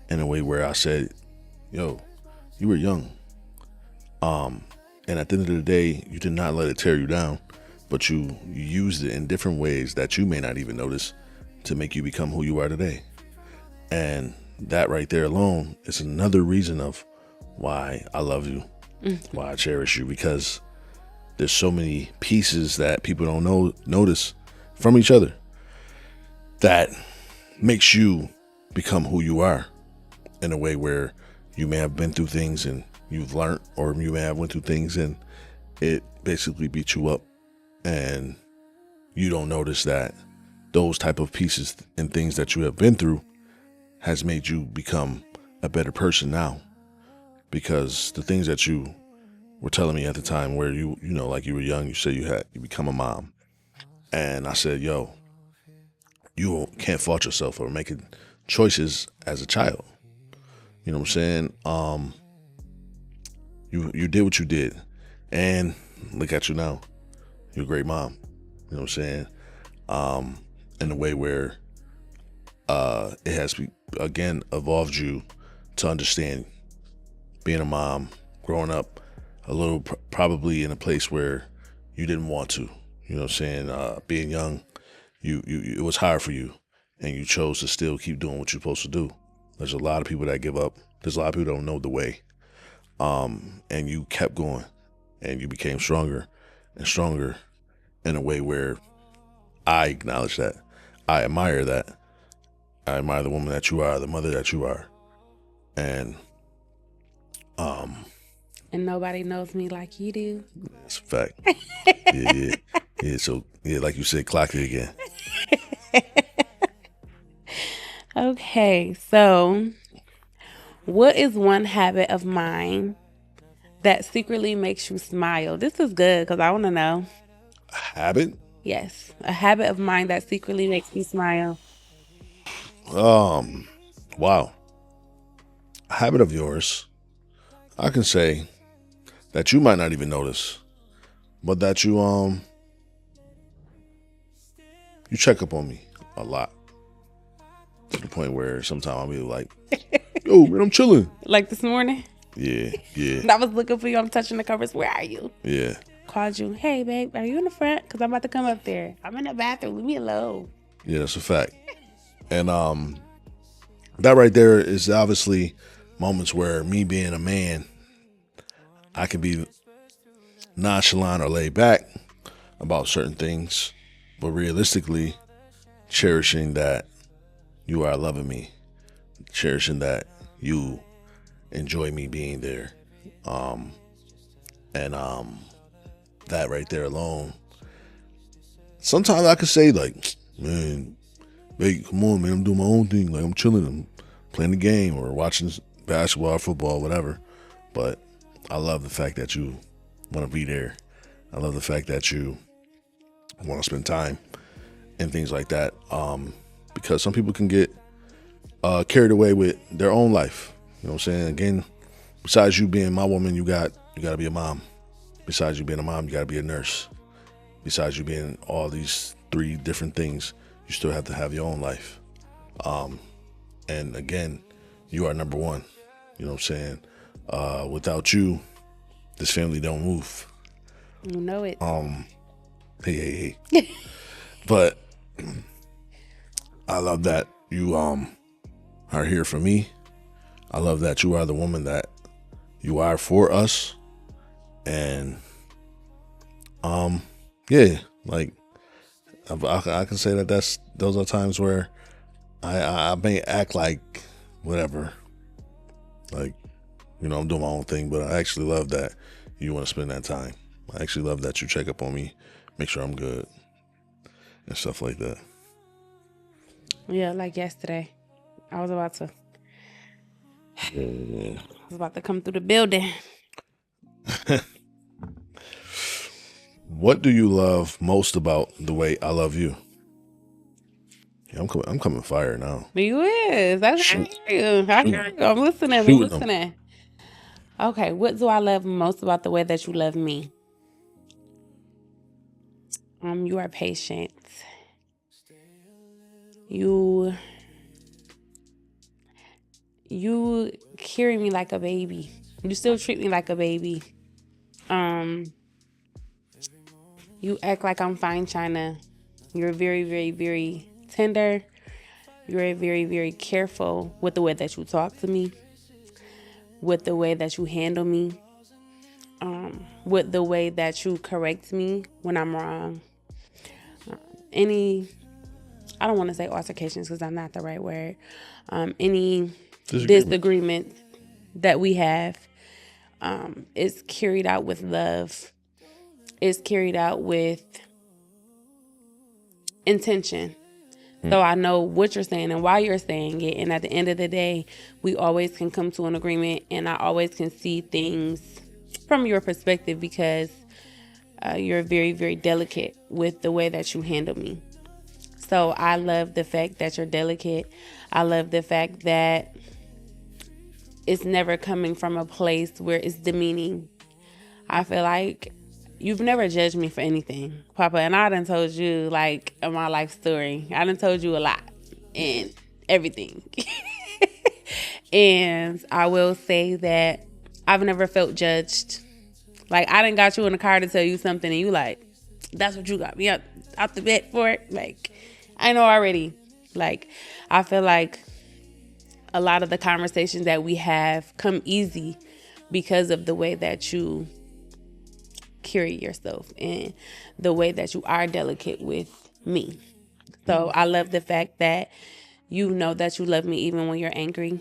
in a way where I said, yo, you were young. And at the end of the day, you did not let it tear you down, but you used it in different ways that you may not even notice to make you become who you are today. And that right there alone is another reason of why I love you, why I cherish you, because there's so many pieces that people don't notice from each other that makes you become who you are in a way where you may have been through things and you've learned, or you may have went through things and it basically beat you up, and you don't notice that those type of pieces and things that you have been through has made you become a better person now. Because the things that you were telling me at the time where you know, like you were young, you said you become a mom. And I said, yo, you can't fault yourself for making choices as a child. You know what I'm saying? You did what you did, and look at you now. You're a great mom. You know what I'm saying? In a way where it has again evolved you to understand being a mom, growing up a little probably in a place where you didn't want to. You know what I'm saying? Being young, you it was hard for you, and you chose to still keep doing what you're supposed to do. There's a lot of people that give up. There's a lot of people that don't know the way. And you kept going, and you became stronger and stronger in a way where I acknowledge that. I admire that. I admire the woman that you are, the mother that you are. And nobody knows me like you do. it's a fact. Yeah. So like you said, clock it again. Okay, so what is one habit of mine that secretly makes you smile? This is good because I want to know. A habit? Yes, a habit of mine that secretly makes me smile. Wow. A habit of yours, I can say that you might not even notice, but that you check up on me a lot, to the point where sometimes I'll be like, yo, man, I'm chilling. Like this morning? Yeah. I was looking for you. I'm touching the covers. Where are you? Yeah. Called you. Hey, babe, are you in the front? Because I'm about to come up there. I'm in the bathroom. Leave me alone. Yeah, that's a fact. And that right there is obviously moments where me being a man, I can be nonchalant or laid back about certain things, but realistically cherishing that you are loving me, cherishing that you enjoy me being there. That right there alone. Sometimes I could say like, man, hey, come on, man, I'm doing my own thing. Like I'm chilling, I'm playing the game or watching basketball, football, whatever. But I love the fact that you want to be there. I love the fact that you want to spend time and things like that. Because some people can get carried away with their own life. You know what I'm saying? Again, besides you being my woman, you got to be a mom. Besides you being a mom, you got to be a nurse. Besides you being all these 3 different things, you still have to have your own life. And again, you are number 1. You know what I'm saying? Without you, this family don't move. You know it. Hey. But I love that you are here for me. I love that you are the woman that you are for us. And yeah, like I can say that those are times where I may act like whatever, like, you know, I'm doing my own thing, but I actually love that you want to spend that time. I actually love that you check up on me, make sure I'm good and stuff like that. Yeah, like yesterday. I was about to come through the building. What do you love most about the way I love you? Yeah, I'm coming fire now. You is. That's you. I'm listening. Okay, what do I love most about the way that you love me? You are patient. You carry me like a baby. You still treat me like a baby. You act like I'm fine china. You're very, very, very tender. You're very, very careful with the way that you talk to me, with the way that you handle me, with the way that you correct me when I'm wrong. I don't want to say altercations because that's not the right word. Any disagreement that we have is carried out with love. It's carried out with intention. So I know what you're saying and why you're saying it. And at the end of the day, we always can come to an agreement, and I always can see things from your perspective because you're very, very delicate with the way that you handle me. So I love the fact that you're delicate. I love the fact that it's never coming from a place where it's demeaning. I feel like you've never judged me for anything, Papa, and I done told you, like, my life story. I done told you a lot and everything. And I will say that I've never felt judged. Like, I done got you in the car to tell you something and you like, that's what you got me out the bed for it. Like, I know already. Like, I feel like a lot of the conversations that we have come easy because of the way that you carry yourself and the way that you are delicate with me. So I love the fact that you know that you love me even when you're angry.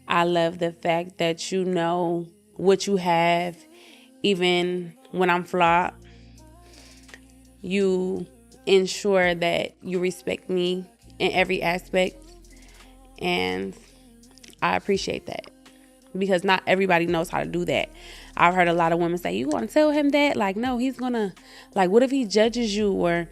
I love the fact that you know what you have even when I'm flawed. You ensure that you respect me in every aspect. And I appreciate that because not everybody knows how to do that. I've heard a lot of women say, you want to tell him that? Like, no, he's going to, like, what if he judges you? Or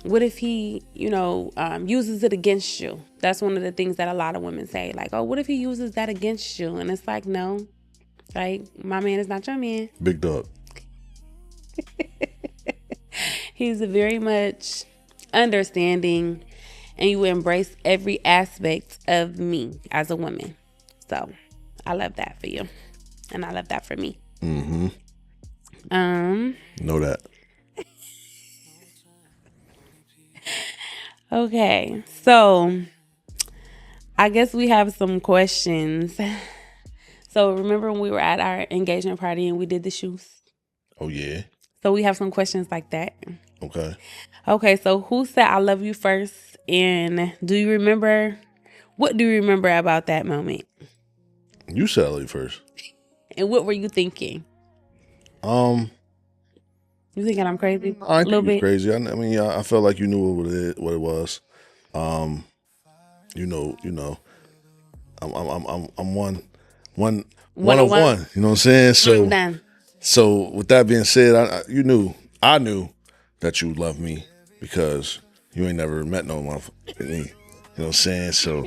what if he, uses it against you? That's one of the things that a lot of women say. Like, oh, what if he uses that against you? And it's like, no, like, my man is not your man. Big dog. He's very much understanding, and you embrace every aspect of me as a woman. So I love that for you, and I love that for me. Mm-hmm. Know that. Okay, so I guess we have some questions. So remember when we were at our engagement party and we did the shoes? Oh, yeah. So we have some questions like that. Okay. Okay, so who said I love you first? And what do you remember about that moment? You said I love you first. And what were you thinking? You thinking I'm crazy? I think you're crazy. I felt like you knew what it was. I'm one of one. You know what I'm saying? So with that being said, I knew that you love me because you ain't never met no motherfucker. You know what I'm saying? So,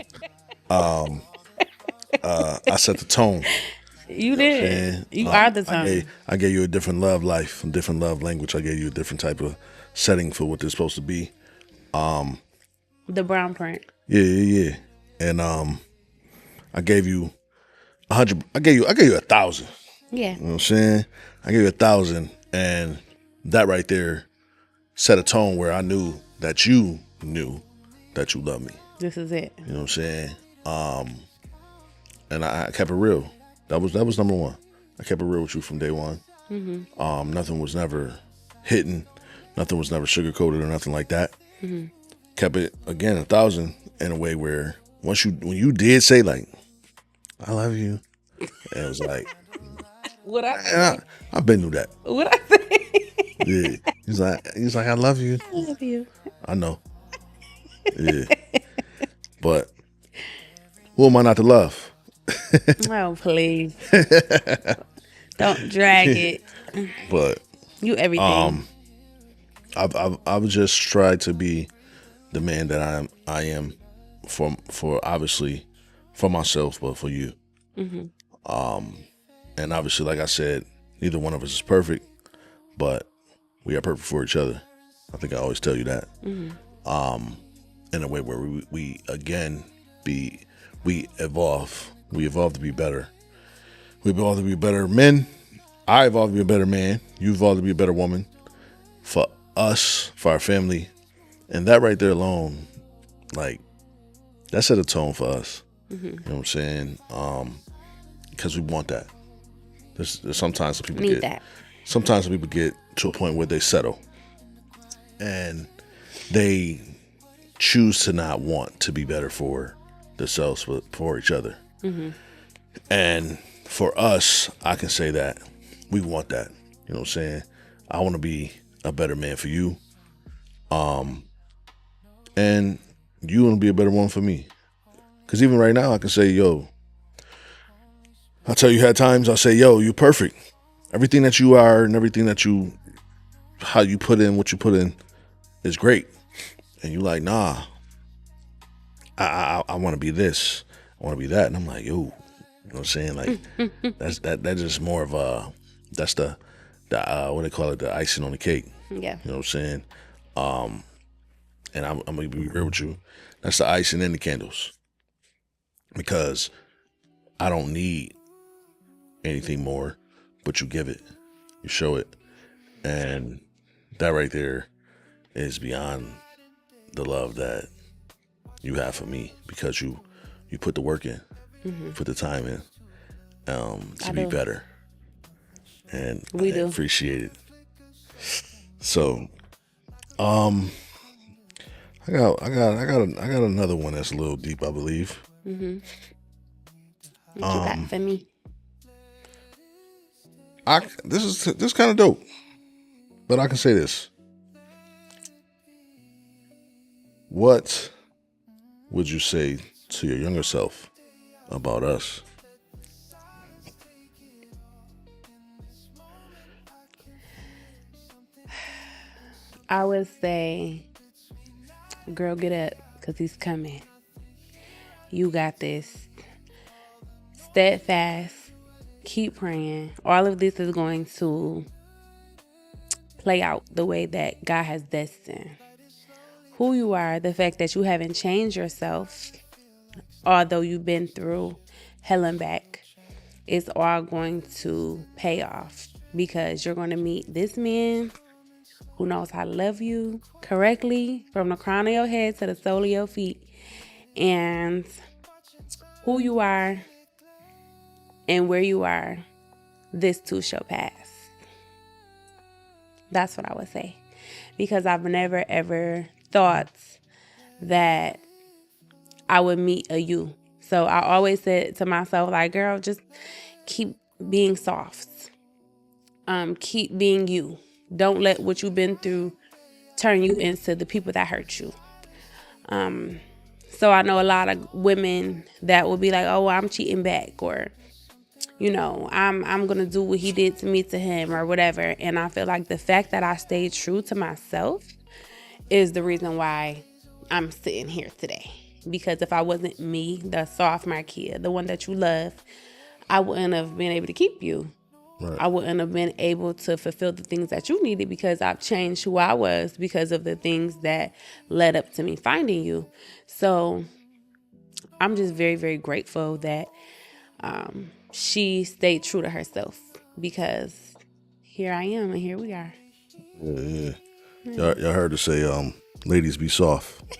I set the tone. You did. You are the tone. I gave you a different love life, a different love language. I gave you a different type of setting for what they're supposed to be. The BrownPrint. Yeah. And I gave you 100. I gave you 1,000. Yeah. You know what I'm saying? I gave you 1,000, and that right there set a tone where I knew that you knew that you love me. This is it. You know what I'm saying? And I kept it real. That was number one. I kept it real with you from day one. Mm-hmm. Nothing was never hidden. Nothing was never sugarcoated or nothing like that. Mm-hmm. Kept it, again, 1,000 in a way where when you did say, like, I love you, it was like, what I say? I've been through that. What I say? Yeah. He's like, I love you. I love you. I know. Yeah. But who am I not to love? Oh, please. Don't drag it. But you everything. I've just tried to be the man that I am for obviously for myself, but for you. Mm-hmm. And obviously, like I said, neither one of us is perfect, but we are perfect for each other. I think I always tell you that. Mm-hmm. In a way where we again we evolve. We evolve to be better. We evolve to be better men. I evolve to be a better man. You evolve to be a better woman. For us, for our family. And that right there alone, like, that set a tone for us. Mm-hmm. You know what I'm saying? Because we want that. There's sometimes some people sometimes people get to a point where they settle. And they choose to not want to be better for themselves, but for each other. Mm-hmm. And for us, I can say that we want that. You know what I'm saying? I want to be a better man for you. And you want to be a better one for me. Because even right now, I can say, yo, I'll tell you had times I'll say, yo, you're perfect. Everything that you are and everything that how you put in what you put in is great. And you like, nah, I want to be this. I want to be that. And I'm like, yo, you know what I'm saying? Like, that's just more of that's the what they call it, the icing on the cake. Yeah. You know what I'm saying? And I'm going to be real with you. That's the icing and the candles. Because I don't need anything more, but you give it, you show it, and that right there is beyond the love that you have for me, because you put the work in, put the time in, to be better, and We do appreciate it. So, I got another one that's a little deep, I believe. What you got for me? This is kind of dope, but I can say this. What would you say to your younger self about us? I would say, girl, get up, because he's coming. You got this. Steadfast. Keep praying. All of this is going to play out the way that God has destined. Who you are, the fact that you haven't changed yourself, although you've been through hell and back, it's all going to pay off, because you're going to meet this man who knows how to love you correctly from the crown of your head to the sole of your feet. And who you are and where you are, this too shall pass. That's what I would say. Because I've never ever thought that I would meet a you. So I always said to myself, like, girl, just keep being soft. Keep being you. Don't let what you've been through turn you into the people that hurt you. So I know a lot of women that will be like, oh, I'm cheating back, or, you know, I'm going to do what he did to me to him, or whatever. And I feel like the fact that I stayed true to myself is the reason why I'm sitting here today. Because if I wasn't me, the soft Marquia, the one that you love, I wouldn't have been able to keep you. Right. I wouldn't have been able to fulfill the things that you needed, because I've changed who I was because of the things that led up to me finding you. So I'm just very, very grateful that she stayed true to herself, because here I am and here we are. Yeah. Y'all heard her say, ladies, be soft.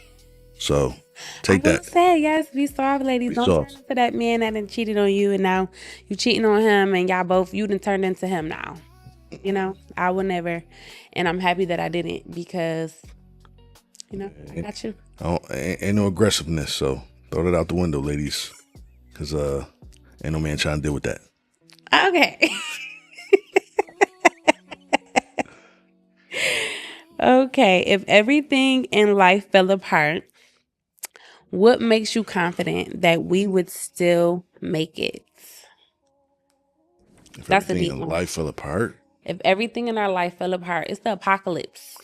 So take that. Say, yes, be soft, ladies. Be Don't soft. Turn into that man that done cheated on you, and now you cheating on him, and you done turned into him now. You know, I would never, and I'm happy that I didn't, because, you know, I got you. Ain't no aggressiveness, so throw that out the window, ladies, because ain't no man trying to deal with that. Okay. Okay, if everything in life fell apart, what makes you confident that we would still make it? If That's everything in life fell apart? If everything in our life fell apart, it's the apocalypse.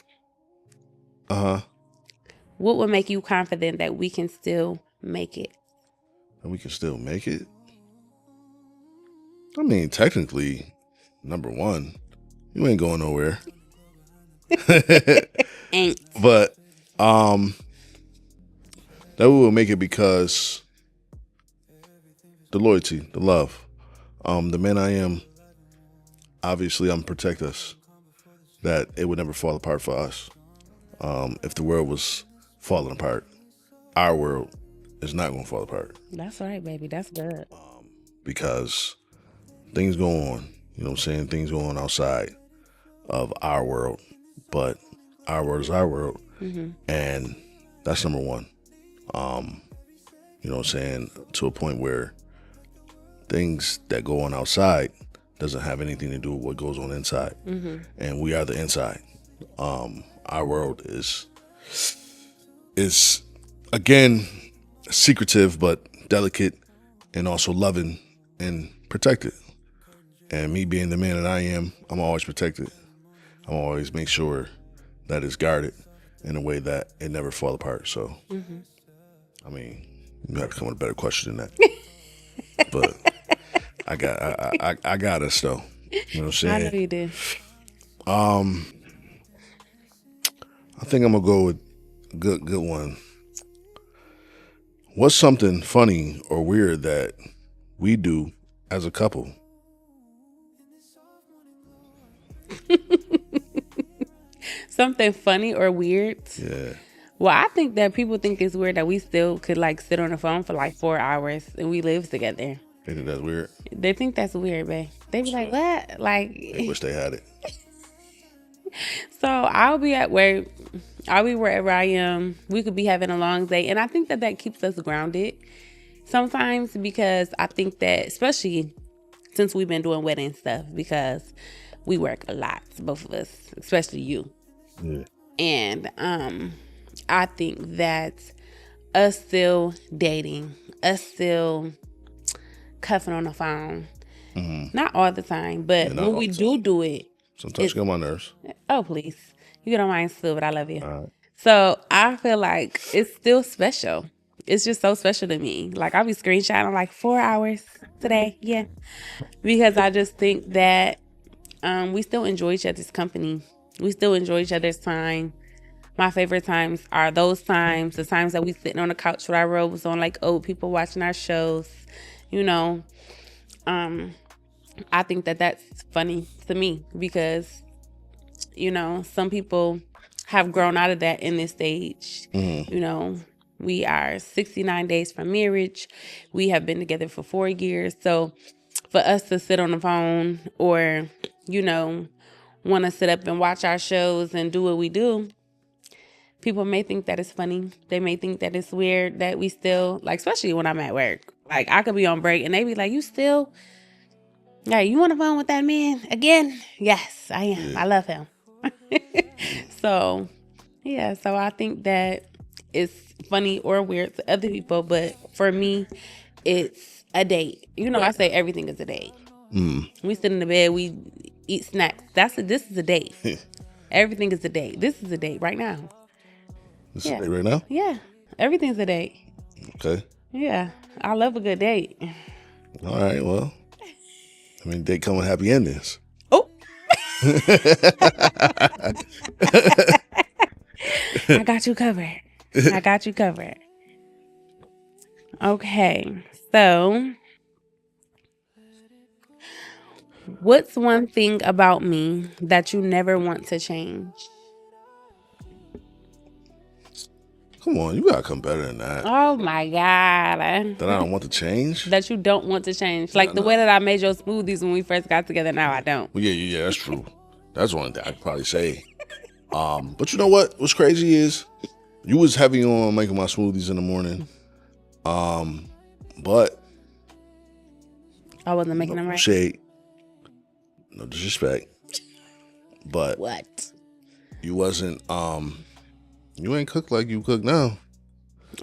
Uh-huh. What would make you confident that we can still make it? And we can still make it? I mean, technically, number one, you ain't going nowhere. Ain't. But that we will make it because the loyalty, the love, the man I am. Obviously, I'm protect us. That it would never fall apart for us. If the world was falling apart, our world is not going to fall apart. That's right, baby. That's good. Because things go on. You know what I'm saying? Things go on outside of our world, but our world is our world, and that's number one. You know what I'm saying? To a point where things that go on outside doesn't have anything to do with what goes on inside. And we are the inside. Our world is again secretive but delicate, and also loving and protected. And me being the man that I am, I'm always protected. I'm always make sure that it's guarded in a way that it never fall apart. So, I mean, you have to come with a better question than that. But I got us though. You know what I'm saying? I know you did. I think I'm gonna go with good one. What's something funny or weird that we do as a couple Something funny or weird? Yeah. Well, I think that people think it's weird that we still could like sit on the phone for like 4 hours and we live together. They think that's weird. They think that's weird, babe. They be like, what? Like, They wish they had it. so I'll be at work. I'll be wherever I am. We could be having a long day. And I think that that keeps us grounded sometimes, because I think that, especially since we've been doing wedding stuff, because we work a lot, both of us, especially you. Yeah. And I think that us still dating, us still cuffing on the phone, not all the time, but not when all we the do it, Sometimes you get on my nerves. oh, please. You get on mine still, but I love you. All right. So I feel like it's still special. It's just so special to me. Like, I'll be screenshotting like 4 hours today. Yeah. Because I just think that we still enjoy each other's company. We still enjoy each other's time. My favorite times are those times, the times that we sitting on the couch with our robes on like old people watching our shows, you know. I think that that's funny to me because, you know, some people have grown out of that in this stage. You know, we are 69 days from marriage. We have been together for 4 years. So for us to sit on the phone or, you know, want to sit up and watch our shows and do what we do, people may think that it's funny. They may think that it's weird that we still, like, especially when I'm at work. Like, I could be on break and they be like, you still, yeah, you on the phone with that man again? Yes, I am. I love him. So, yeah, so I think that it's funny or weird to other people, but for me, it's a date. You know, I say everything is a date. We sit in the bed, we eat snacks. This is a date. Everything is a date. This is a date right now. This is it right now? Yeah, everything's a date. Okay. Yeah, I love a good date. All right, well. I mean, they come with happy endings. Oh. I got you covered. I got you covered. Okay, so what's one thing about me that you never want to change? Come on, you gotta come better than that. Oh my God. That I don't want to change? That you don't want to change. Like the way that I made your smoothies when we first got together, now I don't. Well, yeah, that's true. That's one thing I'd probably say. But you know what? What's crazy is you was heavy on making my smoothies in the morning. But I wasn't making them right. shade. No disrespect. But What? you wasn't you ain't cooked like you cook now.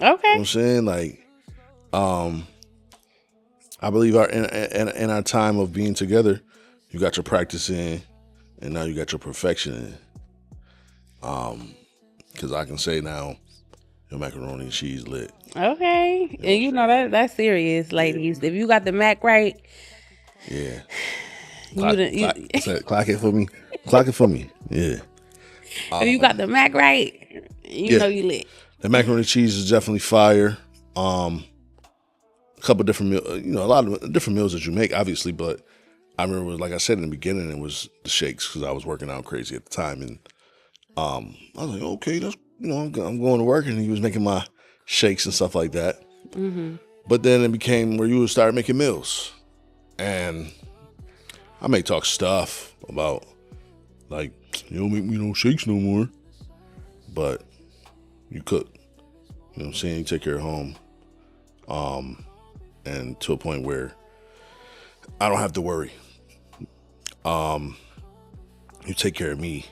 Okay. You know what I'm saying? Like, I believe in our time of being together, you got your practice in, and now you got your perfection in. Because I can say now, your macaroni and cheese lit. Okay. And you know that's serious, ladies. If you got the Mac right, Yeah. you Clock it for me. Clock it for me. Yeah. if you got the Mac right, you know you lit. The macaroni and cheese is definitely fire. A couple different meals, a lot of different meals that you make, obviously, but I remember, like I said in the beginning, it was the shakes because I was working out crazy at the time, and I was like, okay, that's I'm going to work, and he was making my shakes and stuff like that. But then it became where you would start making meals, and I may talk stuff about like you don't make me no shakes no more, but you cook. You know what I'm saying? You take care of home. And to a point where I don't have to worry. You take care of me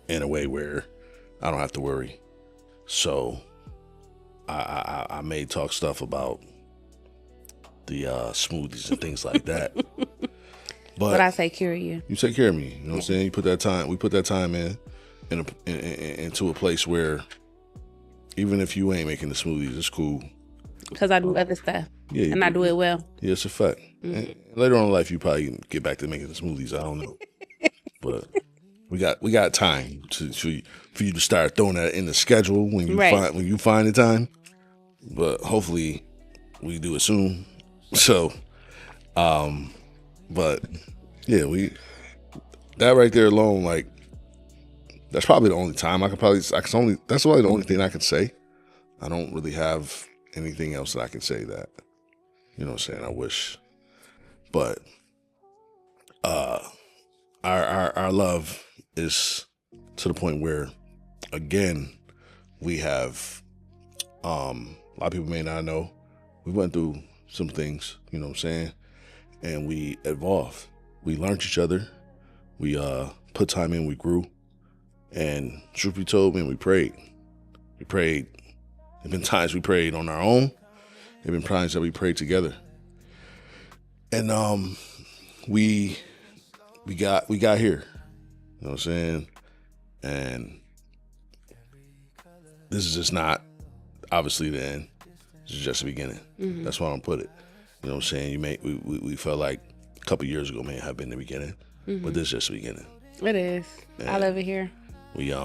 in a way where I don't have to worry. So I may talk stuff about the smoothies and things like that. But I say cure you. You take care of me. You know what I'm saying? You put that time. We put that time into a place where even if you ain't making the smoothies, it's cool. Because I do other stuff. Yeah, and I do it well. Yeah, it's a fact. And later on in life, you probably get back to making the smoothies. I don't know, but we got time for you to start throwing that in the schedule when you find the time. But hopefully, we do it soon. So, but yeah, that right there alone, like, that's probably the only time that's probably the only thing I can say. I don't really have anything else that I can say that, you know what I'm saying, I wish. But our love is to the point where, again, we have a lot of people may not know, we went through some things, you know what I'm saying, and we evolved. We learned each other. We put time in. We grew. And truth be told, man, we prayed. We prayed. There've been times we prayed on our own. There've been times that we prayed together. And we got here. You know what I'm saying? And this is just not obviously the end. This is just the beginning. Mm-hmm. That's why I don't put it. You know what I'm saying? We felt like a couple years ago may have been the beginning, but this is just the beginning. It is. And I love it here. We're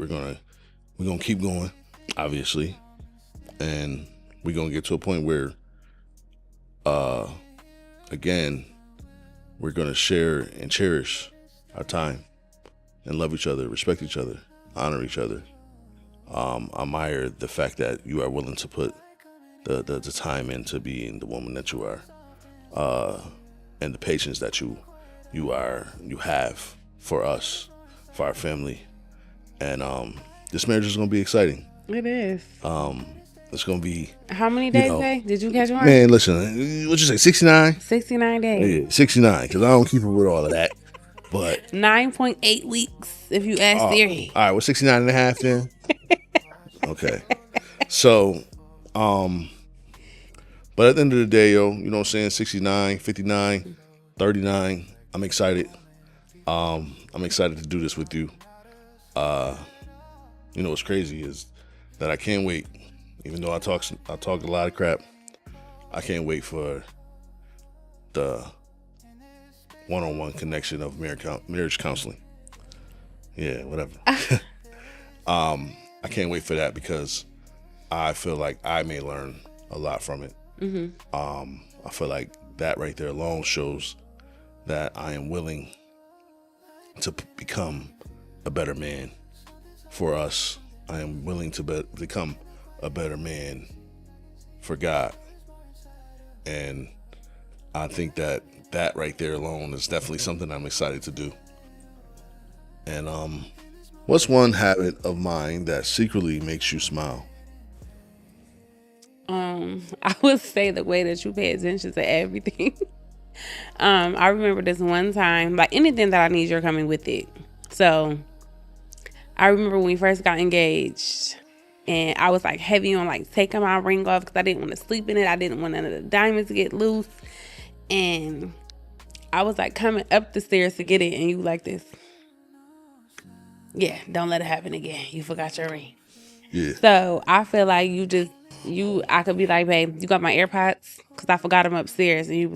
gonna keep going, obviously, and we're gonna get to a point where, again, we're gonna share and cherish our time and love each other, respect each other, honor each other. Admire the fact that you are willing to put the time into being the woman that you are, and the patience that you have for us, for our family, and this marriage is gonna be exciting. It is. It's gonna be. How many days today? Did you catch one? Man, listen, what'd you say? 69. 69 days. Yeah, 69. Because I don't keep up with all of that. But 9.8 weeks, if you ask Siri. All right, well, 69 and a half then. Okay. So, but at the end of the day, yo, you know what I'm saying? 69, 59, 39. I'm excited. I'm excited to do this with you. You know what's crazy is that I can't wait. Even though I talk a lot of crap, I can't wait for the one-on-one connection of marriage counseling. Yeah, whatever. I can't wait for that because I feel like I may learn a lot from it. Mm-hmm. I feel like that right there alone shows that I am willing to become a better man for us. I am willing to become a better man for God. And I think that right there alone is definitely something I'm excited to do. And what's one habit of mine that secretly makes you smile? I would say the way that you pay attention to everything. I remember this one time, like anything that I need, you're coming with it. So I remember when we first got engaged and I was like heavy on like taking my ring off because I didn't want to sleep in it. I didn't want none of the diamonds to get loose. And I was like coming up the stairs to get it and you like this. Yeah, don't let it happen again. You forgot your ring. Yeah. So I feel like I could be like, babe, you got my AirPods? Because I forgot them upstairs. And you be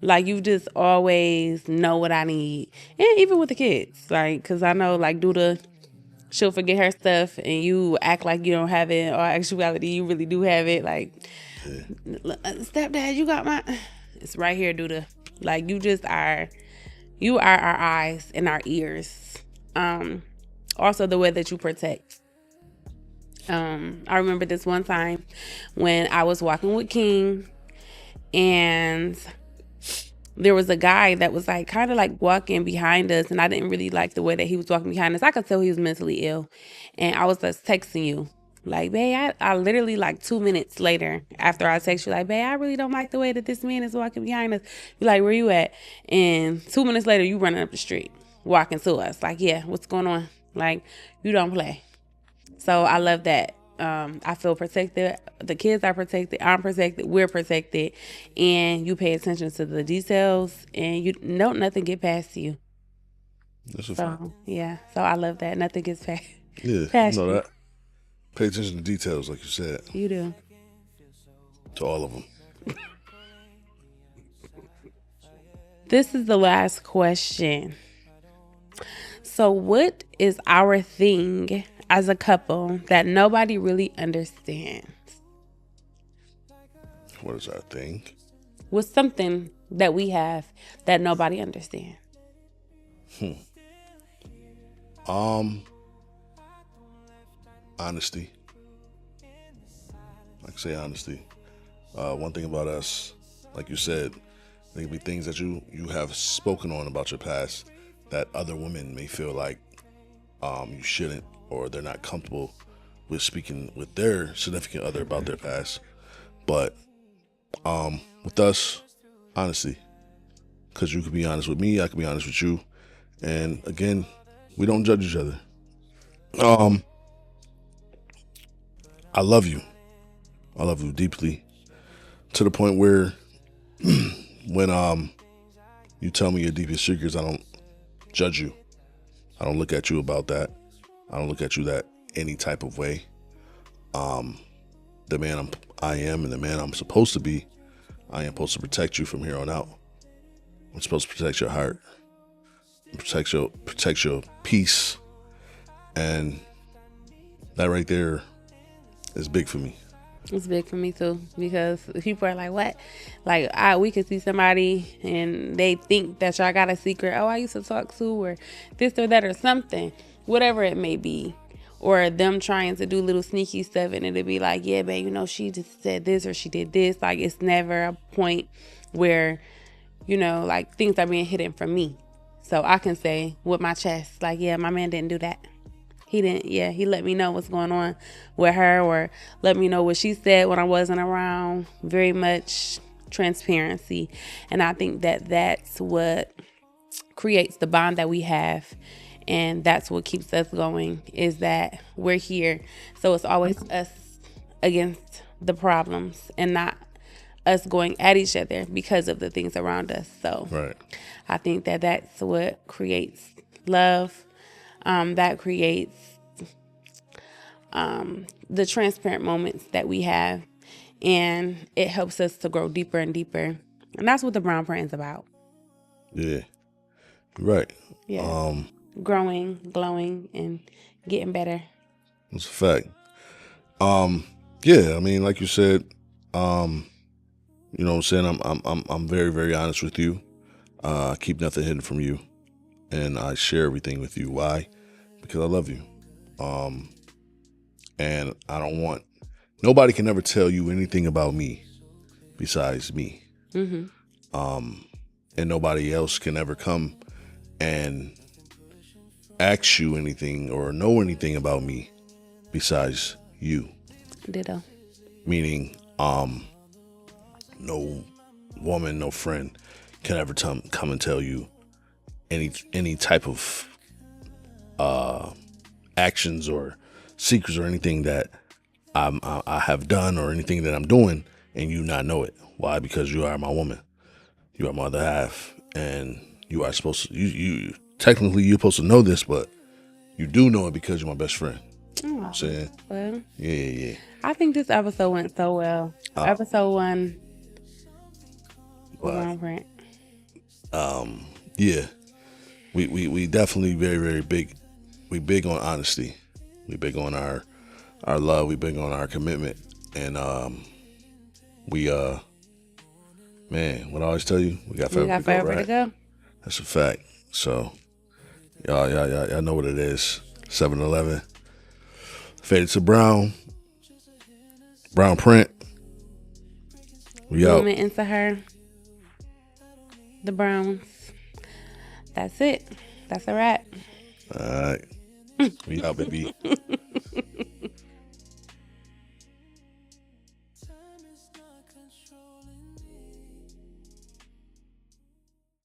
like you just always know what I need. And even with the kids, like, because I know like she'll forget her stuff and you act like you don't have it, or actuality you really do have it. Like, stepdad, you got my, it's right here, Duda. Like, you are our eyes and our ears. Also the way that you protect. I remember this one time when I was walking with King and there was a guy that was like kind of like walking behind us, and I didn't really like the way that he was walking behind us. I could tell he was mentally ill. And I was just texting you like, babe, I literally like 2 minutes later after I text you like, babe, I really don't like the way that this man is walking behind us. You're like, where you at? And 2 minutes later, you running up the street, walking to us. Like, yeah, what's going on? Like, you don't play. So I love that. I feel protected. The kids are protected. I'm protected. We're protected. And you pay attention to the details and you don't nothing get past you. That's a fact. Yeah. So I love that. Nothing gets past. Yeah, past you know you. that. Pay attention to details, like you said. You do. To all of them. This is the last question. So what is our thing as a couple that nobody really understands? What is our thing? What's something that we have that nobody understands? Honesty. I can say honesty. One thing about us, like you said, there can be things that you have spoken on about your past that other women may feel like you shouldn't, or they're not comfortable with speaking with their significant other about their past. But with us, honesty. Because you could be honest with me, I could be honest with you. And again, we don't judge each other. I love you. I love you deeply. To the point where when you tell me your deepest secrets, I don't judge you. I don't look at you about that. I don't look at you that any type of way. The man I am and the man I'm supposed to be, I am supposed to protect you from here on out. I'm supposed to protect your heart, protect your peace, and that right there is big for me. It's big for me too, because people are like, what? Like, we could see somebody and they think that y'all got a secret. Oh, I used to talk to, or this or that or something, whatever it may be. Or them trying to do little sneaky stuff and it'll be like, yeah, babe, you know, she just said this or she did this. Like, it's never a point where, you know, like, things are being hidden from me. So I can say with my chest, like, yeah, my man didn't do that. He didn't, yeah, he let me know what's going on with her, or let me know what she said when I wasn't around. Very much transparency. And I think that that's what creates the bond that we have. And that's what keeps us going, is that we're here. So it's always us against the problems and not us going at each other because of the things around us. So Right. I think that that's what creates love. That creates the transparent moments that we have. And it helps us to grow deeper and deeper. And that's what the BrownPrint is about. Yeah. Right. Yeah. Growing, glowing, and getting better. That's a fact. Yeah, I mean, like you said, you know what I'm saying? I'm very, very honest with you. I keep nothing hidden from you. And I share everything with you. Why? Because I love you. And I don't want, nobody can ever tell you anything about me besides me. Mm-hmm. And nobody else can ever come and ask you anything or know anything about me besides you. Ditto. Meaning, no woman, no friend can ever come and tell you any type of actions or secrets or anything that I have done or anything that I'm doing, and you not know it. Why? Because you are my woman. You are my other half, and you are supposed to. You technically you're supposed to know this, but you do know it because you're my best friend. You know what I'm saying? Well, Yeah. I think this episode went so well. Episode 1. BrownPrint. Yeah. We definitely very, very big. We big on honesty. We big on our love. We big on our commitment. And man, what I always tell you, we got forever, to go. That's a fact. So y'all know what it is. 7-Eleven. Faded to brown. BrownPrint. We out. Movement into her. The Browns. That's it. That's a wrap. All right. We out, baby.